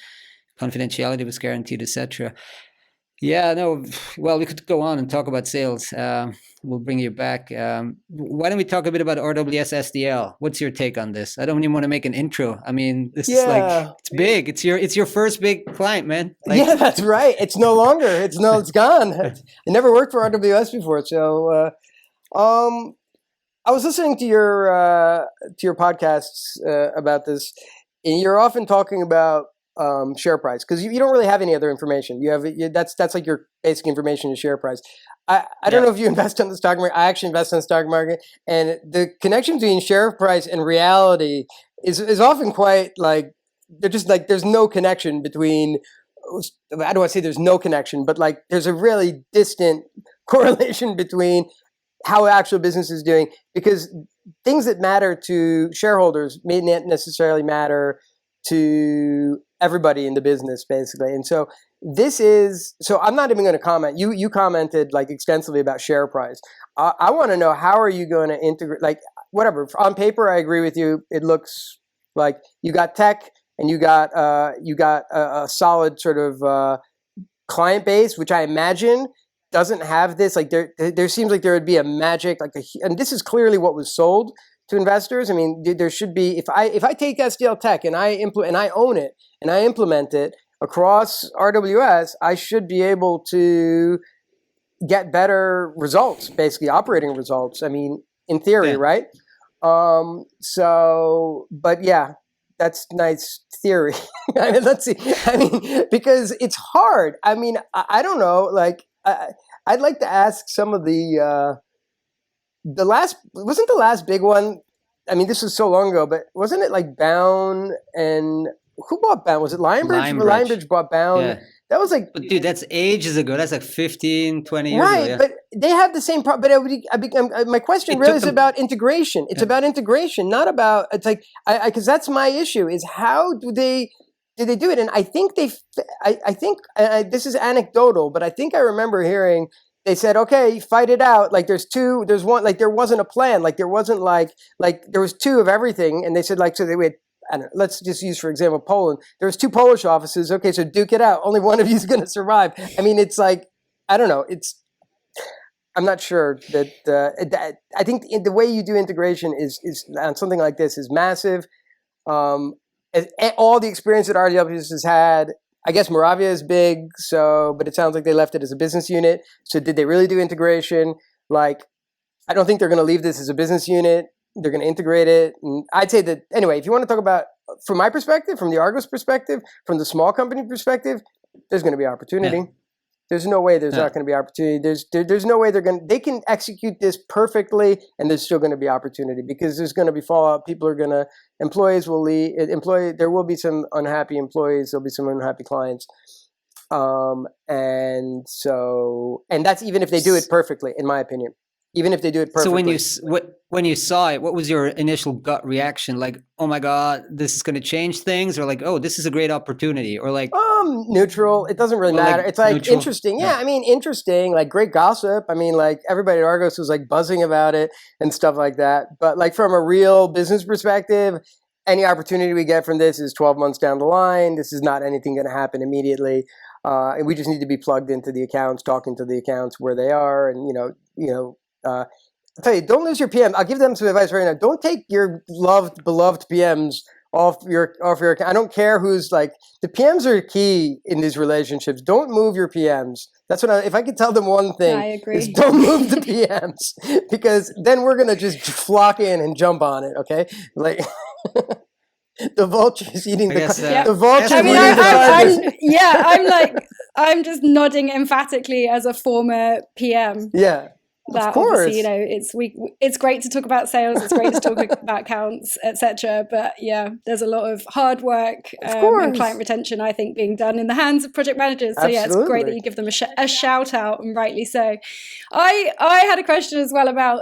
confidentiality was guaranteed, etc. Yeah, no. Well, we could go on and talk about sales. We'll bring you back. Why don't we talk a bit about RWS-SDL? What's your take on this? I don't even want to make an intro. I mean, this is like, it's big. It's your first big client, man. Like, yeah, that's right. It's no longer. It's gone. It never worked for RWS before. So, I was listening to your podcasts about this, and you're often talking about share price, because you don't really have any other information. That's like your basic information is share price. I don't know if you invest on the stock market. I actually invest on the stock market, and the connection between share price and reality is often quite like, they're just like, there's no connection between. I don't want to say there's no connection, but like there's a really distant correlation between how actual business is doing, because things that matter to shareholders may not necessarily matter to everybody in the business, basically. And so I'm not even going to comment. You commented like extensively about share price. I want to know, how are you going to integrate, like, whatever. On paper, I agree with you. It looks like you got tech and you got a solid sort of client base, which I imagine doesn't have this. Like there seems like there would be a magic, and this is clearly what was sold to investors. I mean, there should be, if I take SDL Tech and I own it and I implement it across RWS, I should be able to get better results, basically operating results. I mean, in theory, right? But yeah, that's nice theory. I mean, let's see. I mean, because it's hard. I mean, I don't know. Like, I'd like to ask some of wasn't the last big one? I mean, this was so long ago, but wasn't it like Bound, and who bought Bound? Was it Lionbridge? Lionbridge bought Bound. Yeah. That was like, but dude, that's ages ago. That's like 15, 20 years ago. Right, but they have the same problem. But my question really is about integration. It's about integration, not about, it's like, because that's my issue, is how did they do it? And I think I think this is anecdotal, but I think I remember hearing, they said, okay, fight it out. Like there's one, like there wasn't a plan. Like there wasn't like there was two of everything. And they said, like, so they would, I don't know, let's just use, for example, Poland. There was two Polish offices. Okay, so duke it out. Only one of you is going to survive. I mean, it's like, I don't know. I'm not sure that, I think the way you do integration is on something like this is massive. All the experience that RWS has had, I guess Moravia is big, but it sounds like they left it as a business unit. So did they really do integration? Like, I don't think they're going to leave this as a business unit. They're going to integrate it. And I'd say that, anyway, if you want to talk about, from my perspective, from the Argos perspective, from the small company perspective, there's going to be opportunity. Yeah. There's no way there's not going to be opportunity. There's no way they can execute this perfectly, and there's still going to be opportunity, because there's going to be fallout. Employees will leave. There will be some unhappy employees. There'll be some unhappy clients. And that's even if they do it perfectly, in my opinion. Even if they do it perfectly. So when you saw it, what was your initial gut reaction? Like, oh my God, this is going to change things, or like, oh, this is a great opportunity, or like neutral. It doesn't really matter. It's like neutral. Interesting. Yeah, I mean, interesting. Like great gossip. I mean, like everybody at Argos was like buzzing about it and stuff like that. But like from a real business perspective, any opportunity we get from this is 12 months down the line. This is not anything going to happen immediately. And we just need to be plugged into the accounts, talking to the accounts where they are, and I'll tell you, don't lose your PM. I'll give them some advice right now. Don't take your beloved PMs off your account. I don't care who's like, the PMs are key in these relationships. Don't move your PMs. That's what if I could tell them one thing, I agree. Is don't move the PMs, because then we're gonna just flock in and jump on it. Okay, like. The vulture's eating the vulture. I mean, I'm just nodding emphatically as a former PM. Yeah. that obviously, you know, it's great to talk about sales, it's great to talk about accounts, etc. But yeah, there's a lot of hard work and client retention, I think, being done in the hands of project managers. So yeah, it's great that you give them a shout out, and rightly so. I had a question as well about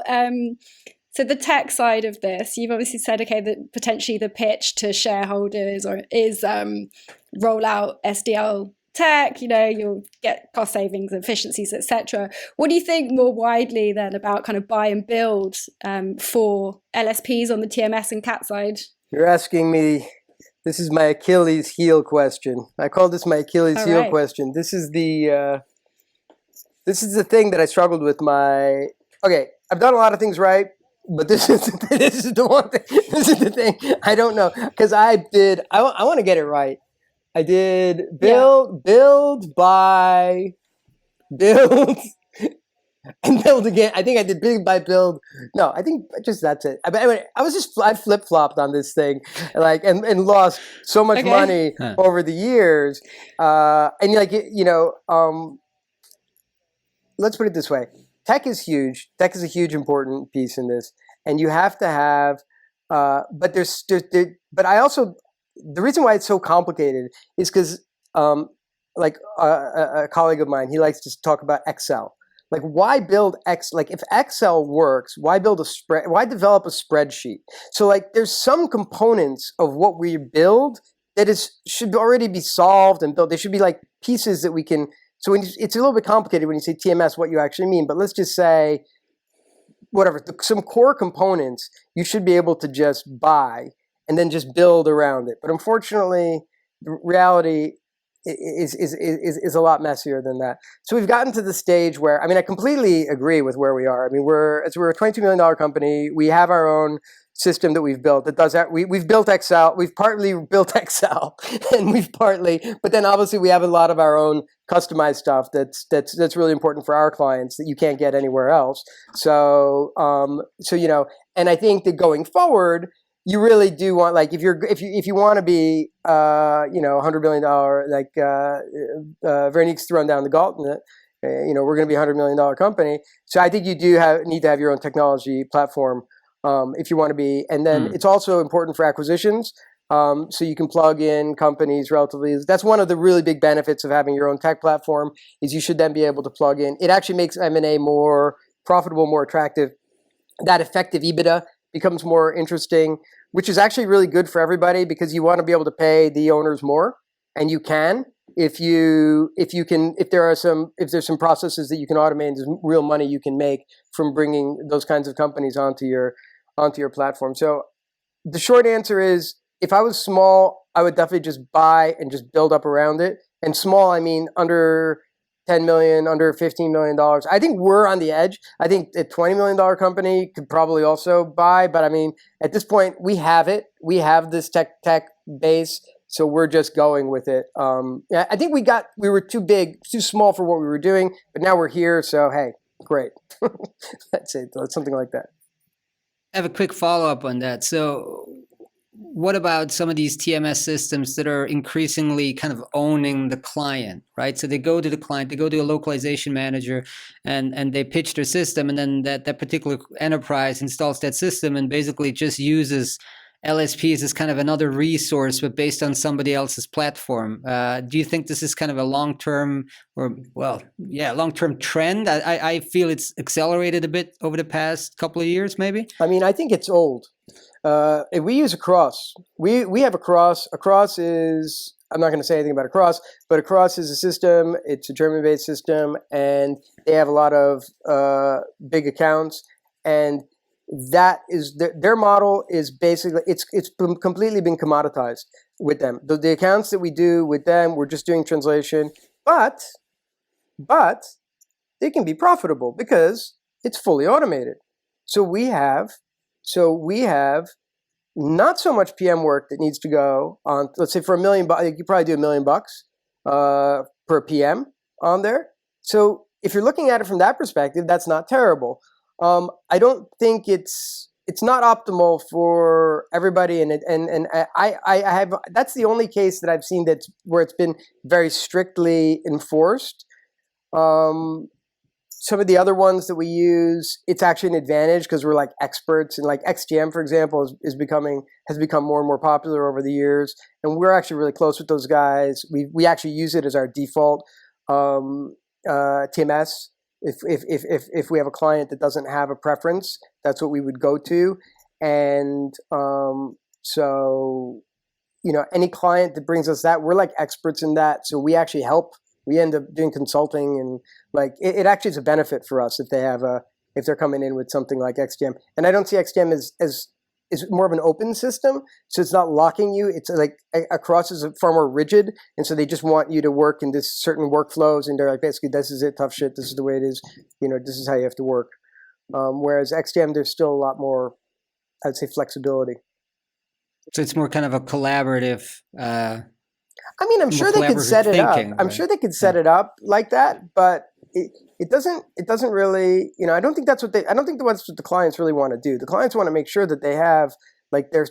so the tech side of this. You've obviously said, okay, that potentially the pitch to shareholders is roll out SDL tech, you know, you'll get cost savings, efficiencies, etc. What do you think more widely then about kind of buy and build for LSPs on the TMS and CAT side? You're asking me, this is my Achilles heel question. I call this my Achilles heel question. This is the thing that I struggled with. Okay, I've done a lot of things right, but this is the one thing. This is the thing I don't know, because I want to get it right. I did build, buy, build, and build again. I think I did big, buy, build. No, I think just that's it. I flip flopped on this thing, like, and lost so much money over the years. And like, you know, let's put it this way: tech is huge. Tech is a huge important piece in this, and you have to have. But I also. The reason why it's so complicated is because, like a colleague of mine, he likes to talk about Excel. Like, why build Like, if Excel works, why build why develop a spreadsheet? So, like, there's some components of what we build that should already be solved and built. They should be like pieces that we can. So it's a little bit complicated when you say TMS, what you actually mean. But let's just say, whatever, some core components you should be able to just buy and then just build around it. But unfortunately, the reality is a lot messier than that. So we've gotten to the stage where, I mean, I completely agree with where we are. I mean, we're a $22 million company. We have our own system that we've built that does that. We've built Excel. We've partly built Excel, and but then obviously we have a lot of our own customized stuff that's really important for our clients that you can't get anywhere else. So you know, and I think that going forward, you really do want, like, if you want to be you know, $100 billion, like Veronique's thrown down the gauntlet, you know, we're going to be a $100 million company. So I think you do need to have your own technology platform if you want to be. And then it's also important for acquisitions. So you can plug in companies relatively. That's one of the really big benefits of having your own tech platform, is you should then be able to plug in. It actually makes M&A more profitable, more attractive. That effective EBITDA becomes more interesting, which is actually really good for everybody, because you want to be able to pay the owners more, and you can if there's some processes that you can automate, and there's real money you can make from bringing those kinds of companies onto your platform. So the short answer is, if I was small, I would definitely just buy and just build up around it. And small, I mean under 10 million, under $15 million. I think we're on the edge. I think a $20 million company could probably also buy, but I mean, at this point, we have it. We have this tech base, so we're just going with it. I think we were too big, too small for what we were doing, but now we're here, so hey, great. That's it. It's something like that. I have a quick follow-up on that. So what about some of these TMS systems that are increasingly kind of owning the client, right? So they go to the client, they go to a localization manager, and they pitch their system, and then that particular enterprise installs that system and basically just uses LSPs as kind of another resource, but based on somebody else's platform. Do you think this is kind of a long-term trend? I feel it's accelerated a bit over the past couple of years, maybe? I mean, I think it's old. We use Across. We have Across. Across is, I'm not going to say anything about Across, but Across is a system. It's a German-based system, and they have a lot of big accounts. And that is their model is basically it's completely been commoditized with them. The accounts that we do with them, we're just doing translation, but they can be profitable because it's fully automated. So we have not so much PM work that needs to go on. Let's say for $1 million, you probably do $1 million per PM on there. So if you're looking at it from that perspective, that's not terrible. I don't think it's not optimal for everybody, and I have, that's the only case that I've seen where it's been very strictly enforced. some of the other ones that we use, it's actually an advantage because we're like experts. And like XGM, for example, has become more and more popular over the years. And we're actually really close with those guys. We actually use it as our default TMS. If we have a client that doesn't have a preference, that's what we would go to. And so, any client that brings us that, we're like experts in that. So we actually help. We end up doing consulting, and like it actually is a benefit for us if they're coming in with something like XGM. And I don't see XGM as more of an open system, so it's not locking you. It's like Across is far more rigid, and so they just want you to work in this certain workflows, and they're like, basically, this is it, tough shit. This is the way it is. This is how you have to work. Whereas XGM, there's still a lot more, I'd say, flexibility. So it's more kind of a collaborative. I'm sure they could set it up. I'm sure they could set it up like that, but it doesn't really. I don't think that's what what the clients really want to do. The clients want to make sure that they have like their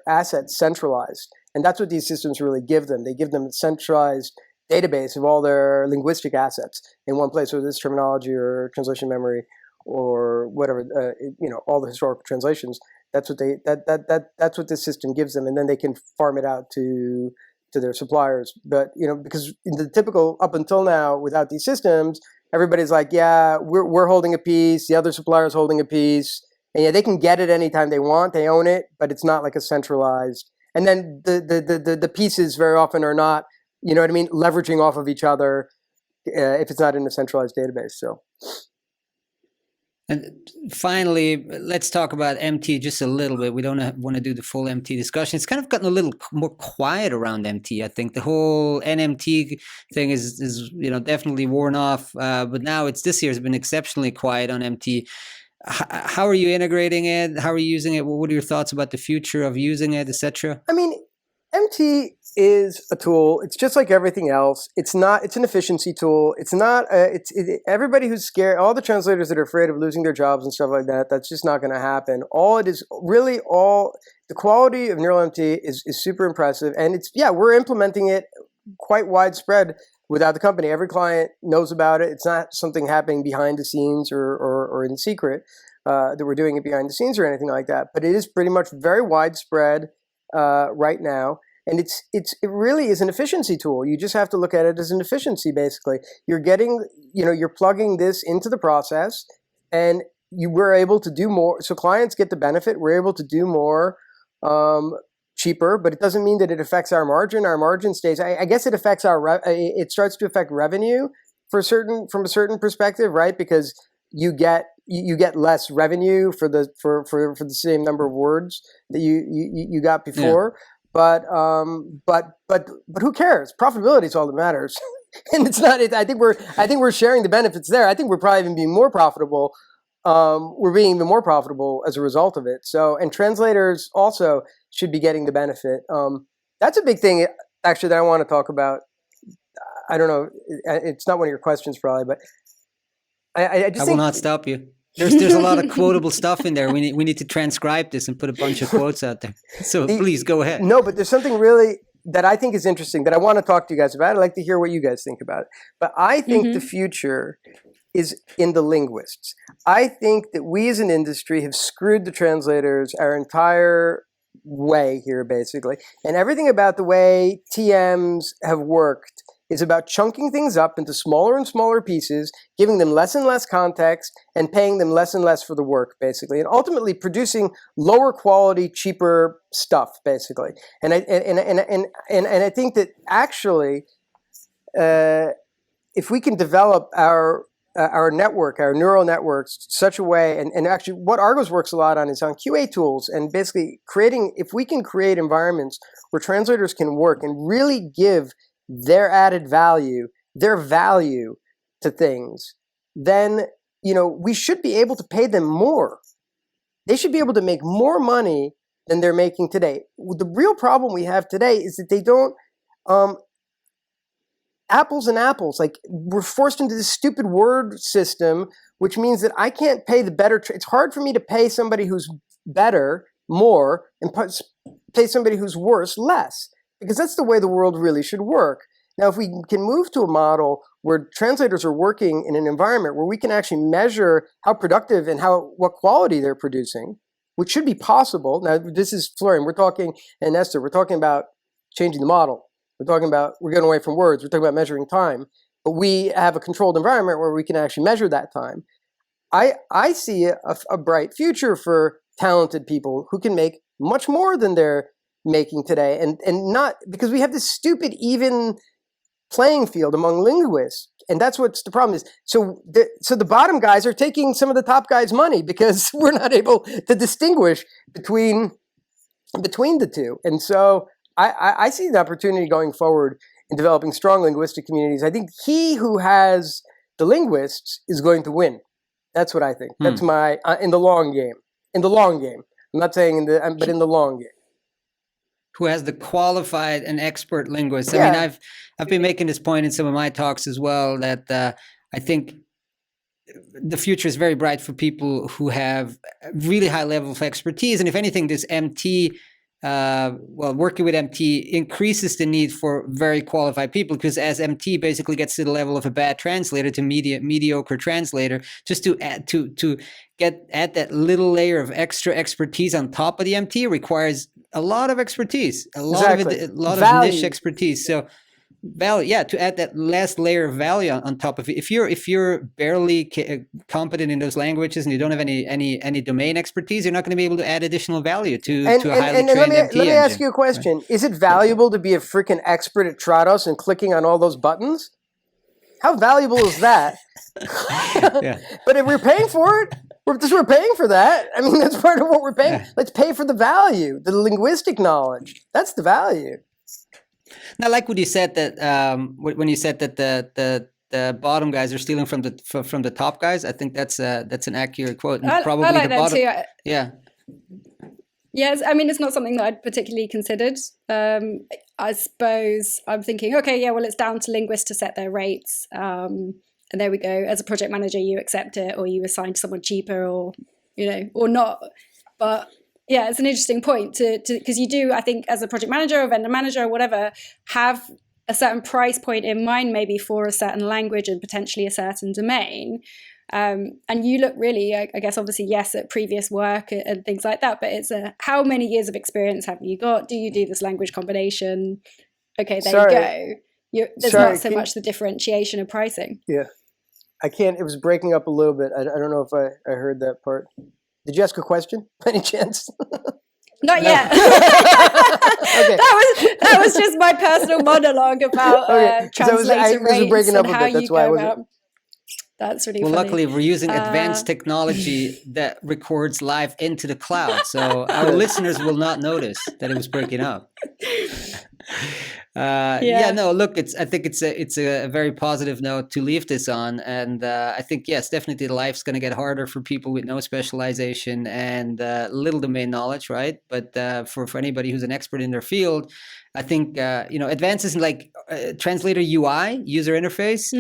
assets centralized, and that's what these systems really give them. They give them a centralized database of all their linguistic assets in one place, whether it's terminology or translation memory or whatever. All the historical translations. That's what that's what this system gives them, and then they can farm it out to their suppliers. But because in the typical up until now, without these systems, everybody's like, yeah, we're holding a piece, the other supplier's holding a piece, and yeah, they can get it anytime they want, they own it, but it's not like a centralized. And then the pieces very often are not, leveraging off of each other if it's not in a centralized database. So. And finally, let's talk about MT just a little bit. We don't want to do the full MT discussion. It's kind of gotten a little more quiet around MT. I think the whole NMT thing is definitely worn off. But now this year has been exceptionally quiet on MT. How are you integrating it? How are you using it? What are your thoughts about the future of using it, etc.? MT is a tool. It's just like everything else. It's an efficiency tool. It's not, everybody who's scared, all the translators that are afraid of losing their jobs and stuff like that, that's just not going to happen. The quality of Neuralmt is super impressive. And we're implementing it quite widespread without the company. Every client knows about it. It's not something happening behind the scenes or in secret that we're doing it behind the scenes or anything like that. But it is pretty much very widespread right now, and it really is an efficiency tool. You just have to look at it as an efficiency. Basically, you're plugging this into the process, and we're able to do more. So clients get the benefit. We're able to do more cheaper, but it doesn't mean that it affects our margin. Our margin stays. I guess it affects it starts to affect revenue from a certain perspective, right? Because you get less revenue for the same number of words that you got before. Yeah. But who cares? Profitability is all that matters. And it's not. I think we're sharing the benefits there. I think we're probably even being more profitable. We're being even more profitable as a result of it. So, and translators also should be getting the benefit. That's a big thing, actually, that I want to talk about. I don't know. It's not one of your questions, probably, but I will not stop you. There's a lot of quotable stuff in there. We need to transcribe this and put a bunch of quotes out there. So please go ahead. No, but there's something really that I think is interesting that I want to talk to you guys about. I'd like to hear what you guys think about it. But I think the future is in the linguists. I think that we as an industry have screwed the translators our entire way here, basically. And everything about the way TMs have worked is about chunking things up into smaller and smaller pieces, giving them less and less context, and paying them less and less for the work, basically, and ultimately producing lower quality, cheaper stuff, basically. And I think that actually, if we can develop our network, our neural networks, such a way, and actually what Argos works a lot on is on QA tools, and basically if we can create environments where translators can work and really give their added value, their value to things, then, we should be able to pay them more. They should be able to make more money than they're making today. The real problem we have today is that they don't, apples and apples, like we're forced into this stupid word system, which means that I can't pay the better. It's hard for me to pay somebody who's better more and pay somebody who's worse less. Because that's the way the world really should work. Now, if we can move to a model where translators are working in an environment where we can actually measure how productive and what quality they're producing, which should be possible. Now, this is Florian. And Esther, we're talking about changing the model. We're getting away from words. We're talking about measuring time. But we have a controlled environment where we can actually measure that time. I see a bright future for talented people who can make much more than they're making today. And not because we have this stupid even playing field among linguists. And that's what's the problem is. So the bottom guys are taking some of the top guys' money because we're not able to distinguish between the two. And so I see the opportunity going forward in developing strong linguistic communities. I think he who has the linguists is going to win. That's what I think. That's my in the long game. In the long game, I'm not saying but in the long game. Who has the qualified and expert linguists? Yeah. I mean, I've been making this point in some of my talks as well that I think the future is very bright for people who have really high level of expertise, and if anything, this MT. Working with MT increases the need for very qualified people, because as MT basically gets to the level of a bad translator to mediocre translator, just to add that little layer of extra expertise on top of the MT requires a lot of expertise, a lot of niche expertise. So value, to add that last layer of value on top of it. If you're barely competent in those languages and you don't have any domain expertise, you're not going to be able to add additional value to a highly trained MT let me ask you a question. Right. Is it valuable to be a freaking expert at Trados and clicking on all those buttons? How valuable is that? Yeah. But if we're paying for it, we're paying for that. I mean, that's part of what we're paying. Yeah. Let's pay for the value, the linguistic knowledge. That's the value. Now, like what you said that when you said that the bottom guys are stealing from the top guys, I think that's an accurate quote. And probably I like the that bottom, too. Yeah. Yes, I mean, it's not something that I'd particularly considered. I suppose I'm thinking, okay, yeah, well, it's down to linguists to set their rates. And there we go. As a project manager, you accept it, or you assign someone cheaper, or not. But yeah, it's an interesting point because you do, I think, as a project manager or vendor manager or whatever, have a certain price point in mind, maybe for a certain language and potentially a certain domain. And you look really, I guess, obviously, yes, at previous work and things like that, but it's how many years of experience have you got? Do you do this language combination? Okay, there you go. There's not so much the differentiation of pricing. Yeah. I can't, it was breaking up a little bit. I don't know if I heard that part. Did you ask a question by any chance? Not yet. Okay. That was just my personal monologue about translator rates breaking up and a how bit. That's you why go about. That's really funny. Luckily, we're using advanced technology that records live into the cloud, so our listeners will not notice that it was breaking up. Look, I think it's a very positive note to leave this on, and I think yes, definitely life's going to get harder for people with no specialization and little domain knowledge, right? But for anybody who's an expert in their field, I think advances in like translator UI, user interface.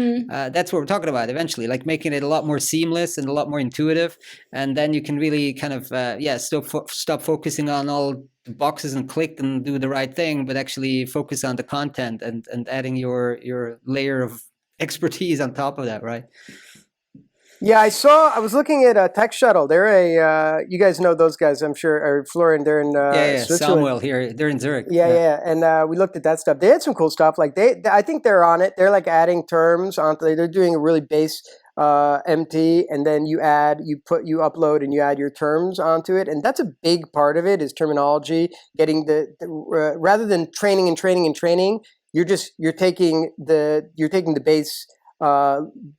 That's what we're talking about eventually, like making it a lot more seamless and a lot more intuitive, and then you can really kind of stop focusing on all the boxes and click and do the right thing, but actually focus on the content and adding your layer of expertise on top of that, right? Yeah, I was looking at Tech Shuttle. They're you guys know those guys, I'm sure, or Florian, they're in Switzerland. Samuel here, they're in Zurich. Yeah. And we looked at that stuff. They had some cool stuff. Like I think they're on it. They're like adding terms onto, they're doing a really base MT, and then you upload and you add your terms onto it. And that's a big part of it is terminology, getting rather than training, you're taking the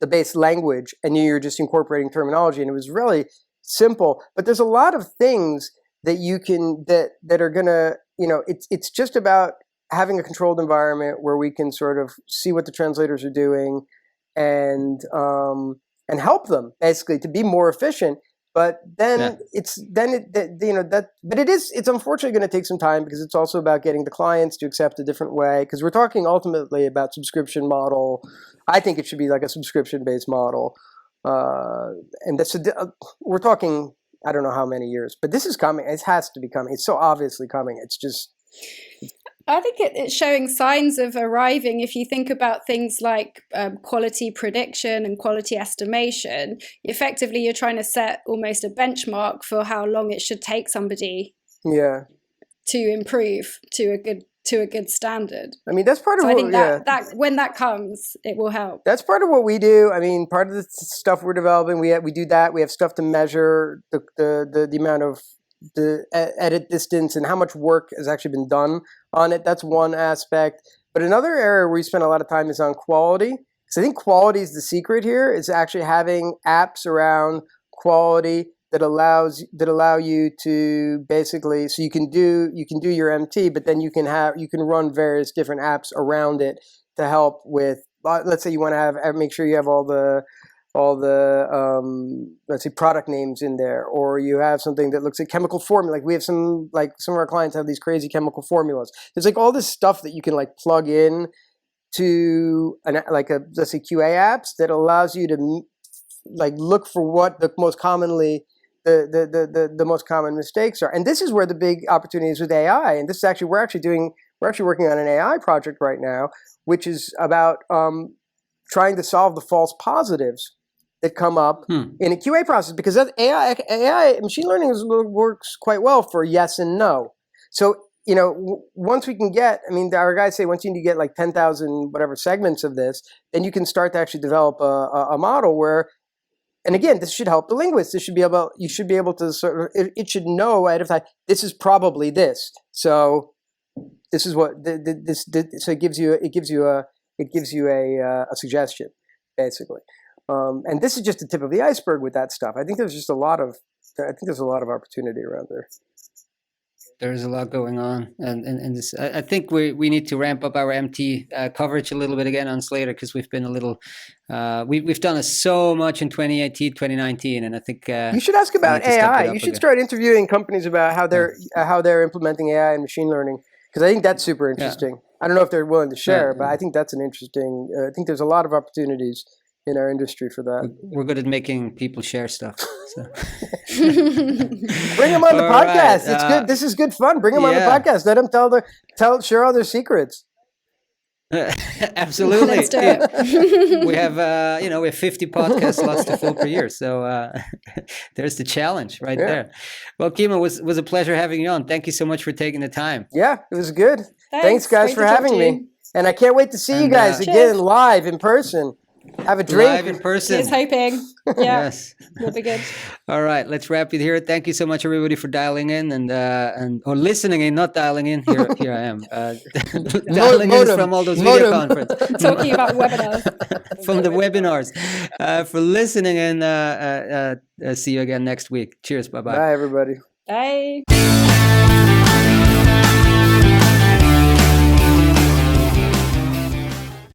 base language and you're just incorporating terminology. And it was really simple, but there's a lot of things that you can, that are gonna, it's just about having a controlled environment where we can sort of see what the translators are doing and help them basically to be more efficient. But then it's unfortunately going to take some time because it's also about getting the clients to accept a different way. Because we're talking ultimately about subscription model. I think it should be like a subscription-based model, and we're talking, I don't know how many years, but this is coming. It has to be coming. It's so obviously coming. It's just I think it's showing signs of arriving. If you think about things like quality prediction and quality estimation, effectively you're trying to set almost a benchmark for how long it should take somebody to improve to a good standard. I mean, that's part of I what, think that when that comes, it will help. That's part of what we do. I mean, part of the stuff we're developing, we do that. We have stuff to measure the amount of the edit distance and how much work has actually been done on it. That's one aspect. But another area where we spend a lot of time is on quality. Because I think quality is the secret here, is actually having apps around quality that allow you to basically, so you can do your MT, but then you can run various different apps around it to help with, let's say you want to make sure you have all the let's say product names in there, or you have something that looks at chemical formula. Like we have some of our clients have these crazy chemical formulas. There's like all this stuff that you can like plug in to let's say QA apps that allows you to like look for what the most commonly the most common mistakes are. And this is where the big opportunity is with AI. And this is actually we're actually working on an AI project right now, which is about trying to solve the false positives that come up in a QA process, because that AI machine learning works quite well for yes and no. So, once we can get, I mean, our guys say once you need to get like 10,000 whatever segments of this, then you can start to actually develop a model where, and again, this should help the linguist. You should be able to sort of, it should know ahead of time, this is probably this. So this is what so it gives you a suggestion, basically. And this is just the tip of the iceberg with that stuff. I think there's a lot of opportunity around there. There's a lot going on, and this. I think we need to ramp up our MT coverage a little bit again on Slator, because we've been a little. We've done so much in 2018, 2019, and I think you should ask about AI. You should start interviewing companies about how they're implementing AI and machine learning, because I think that's super interesting. Yeah. I don't know if they're willing to share, but I think that's an interesting. I think there's a lot of opportunities in our industry for that. We're good at making people share stuff. So. Bring them on the podcast. Right. It's good. This is good fun. Bring them on the podcast. Let them share all their secrets. Absolutely. Let's do it. We have we have 50 podcast slots to fill per year. So there's the challenge right there. Well, Kimon, was a pleasure having you on. Thank you so much for taking the time. Yeah, it was good. Thanks guys, for having me. And I can't wait to see you guys again live in person. Have a drink. Live in person. He's hoping. Yeah. Yes. Will be good. All right. Let's wrap it here. Thank you so much, everybody, for dialing in or listening in, not dialing in. Here I am. Dialing in from all those video conferences. Talking about webinars. From the webinars. For listening, and see you again next week. Cheers. Bye-bye. Bye, everybody. Bye.